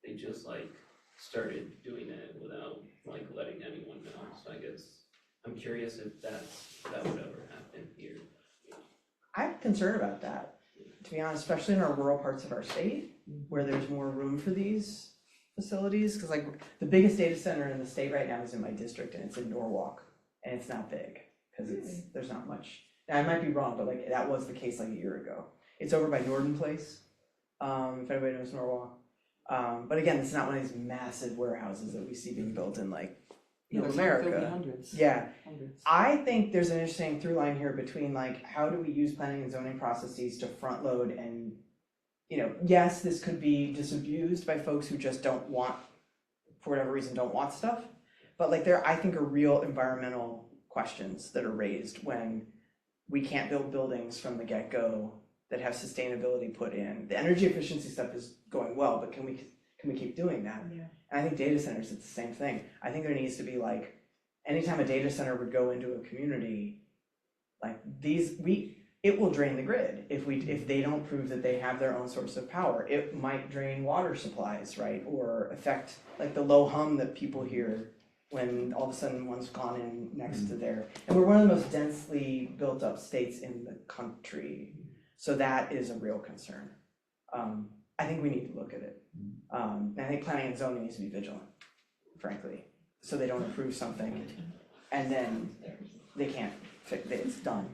they just like started doing it without like letting anyone know. So I guess I'm curious if that would ever happen here. I'm concerned about that, to be honest, especially in our rural parts of our state, where there's more room for these facilities, because like the biggest data center in the state right now is in my district, and it's in Norwalk, and it's not big, because there's not much. Now, I might be wrong, but like that was the case like a year ago. It's over by Norden Place, if anybody knows Norwalk. But again, it's not one of these massive warehouses that we see being built in like Middle America. There'll be hundreds. Yeah. Hundreds. I think there's an interesting through line here between like how do we use planning and zoning processes to front load and, you know, yes, this could be disabused by folks who just don't want, for whatever reason, don't want stuff. But like there, I think are real environmental questions that are raised when we can't build buildings from the get-go that have sustainability put in. The energy efficiency stuff is going well, but can we keep doing that? Yeah. And I think data centers, it's the same thing. I think there needs to be like, anytime a data center would go into a community, like it will drain the grid if they don't prove that they have their own source of power. It might drain water supplies, right? Or affect like the low hum that people hear when all of a sudden one's gone in next to there. And we're one of the most densely built up states in the country. So that is a real concern. I think we need to look at it. And I think planning and zoning needs to be vigilant, frankly, so they don't approve something and then they can't fix it, it's done.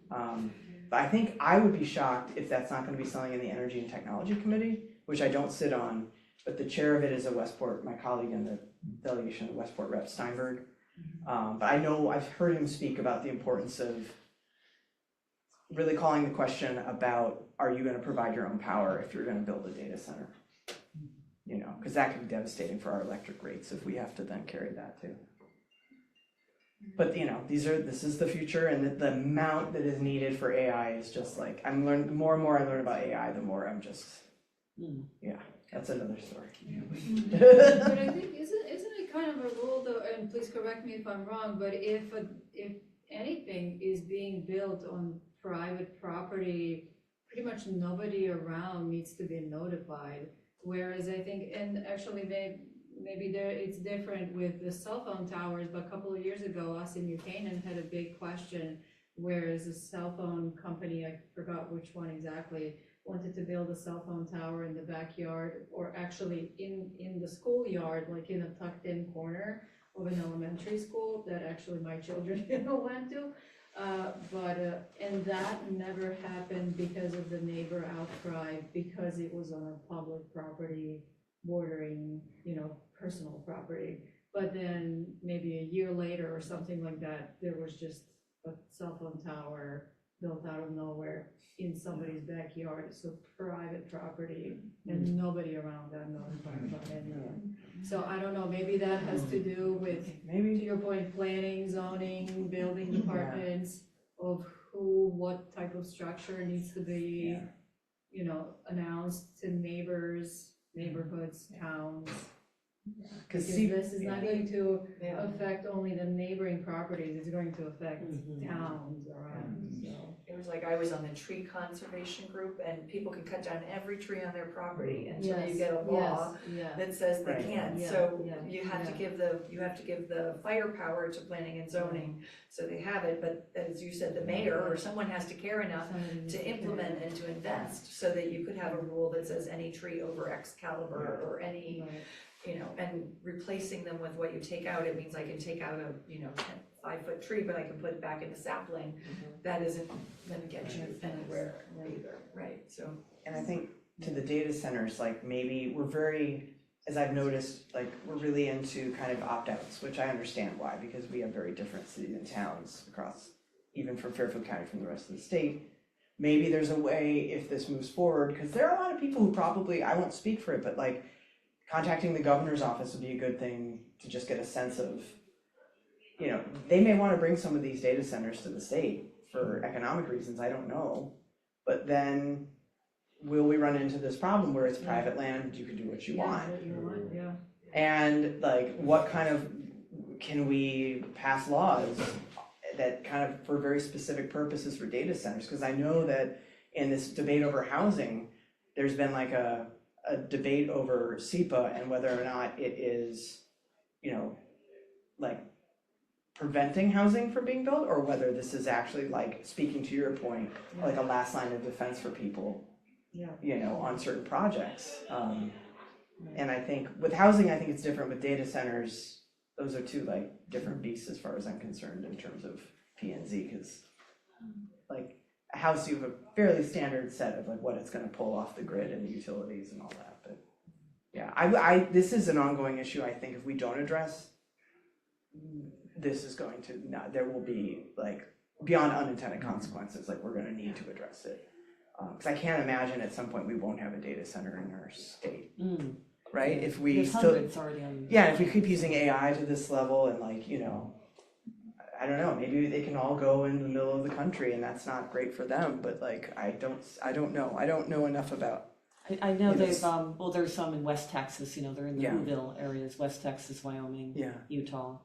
But I think I would be shocked if that's not gonna be something in the Energy and Technology Committee, which I don't sit on, but the chair of it is a Westport, my colleague in the delegation of Westport Rep Steinberg. But I know I've heard him speak about the importance of really calling the question about, are you gonna provide your own power if you're gonna build a data center? You know, because that can be devastating for our electric rates if we have to then carry that too. But you know, this is the future, and the amount that is needed for AI is just like, I'm learning, the more and more I learn about AI, the more I'm just, yeah, that's another story. But I think, isn't it kind of a rule though, and please correct me if I'm wrong, but if anything is being built on private property, pretty much nobody around needs to be notified. Whereas I think, and actually maybe it's different with the cell phone towers, but a couple of years ago, us in New Canaan had a big question, whereas a cell phone company, I forgot which one exactly, wanted to build a cell phone tower in the backyard, or actually in the schoolyard, like in a tucked in corner of an elementary school that actually my children went to. And that never happened because of the neighbor outcry, because it was on a public property bordering, personal property. But then maybe a year later or something like that, there was just a cell phone tower built out of nowhere in somebody's backyard, so private property, and nobody around got notified about anything. So I don't know, maybe that has to do with, to your point, planning, zoning, building departments, of what type of structure needs to be, announced to neighbors, neighborhoods, towns. Because this is not going to affect only the neighboring properties, it's going to affect towns around, so. it was like I was on the tree conservation group, and people can cut down every tree on their property until you get a law that says they Right. can't. So you have to give the firepower to planning and zoning, so they have it, but as you said, the mayor or someone has to care enough to implement and to invest, so that you could have a rule that says any tree over X caliber or any, and replacing them with what you take out, it means I can take out a, 5-foot tree, but I can put it back in the sapling. That isn't gonna get you anywhere either, right, so. And I think to the data centers, like maybe we're very, as I've noticed, like we're really into kind of opt-outs, which I understand why, because we have very different cities and towns across, even from Fairfield County from the rest of the state. Maybe there's a way, if this moves forward, because there are a lot of people who probably, I won't speak for it, but like contacting the governor's office would be a good thing to just get a sense of, they may want to bring some of these data centers to the state for economic reasons, I don't know. But then will we run into this problem where it's private land, you can do what you want? And like, what kind of, can we pass laws that kind of for very specific purposes for data centers? Because I know that in this debate over housing, there's been like a debate over SEPA and whether or not it is, like preventing housing from being built, or whether this is actually, like, speaking to your point, like a last line of defense for people, on certain projects. And I think with housing, I think it's different. With data centers, those are two like different beasts as far as I'm concerned in terms of P and Z, because like a house, you have a fairly standard set of like what it's gonna pull off the grid and the utilities and all that. But yeah, this is an ongoing issue. I think if we don't address, this is going to, there will be like beyond unintended consequences, like we're gonna need to address it. Because I can't imagine at some point we won't have a data center in our state, right? If we There's still, hundreds already on. if we keep using AI to this level and like, I don't know, maybe they can all go in the middle of the country and that's not great for them, but like, I don't know enough about. I know they've, there's some in West Texas, they're in the Whoville areas, West Texas, Wyoming, Utah.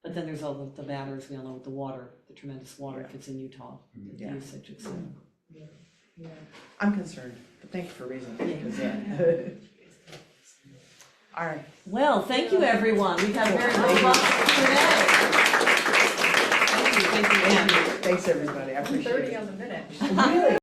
But then there's all the matters we all know with the water, the tremendous water if it's in Utah, the usage, etc. I'm concerned, but thank you for raising it. All right. Well, thank you, everyone. We've had a very robust today. Thank you. Thanks, everybody. I appreciate it. 30 on the minute. Really?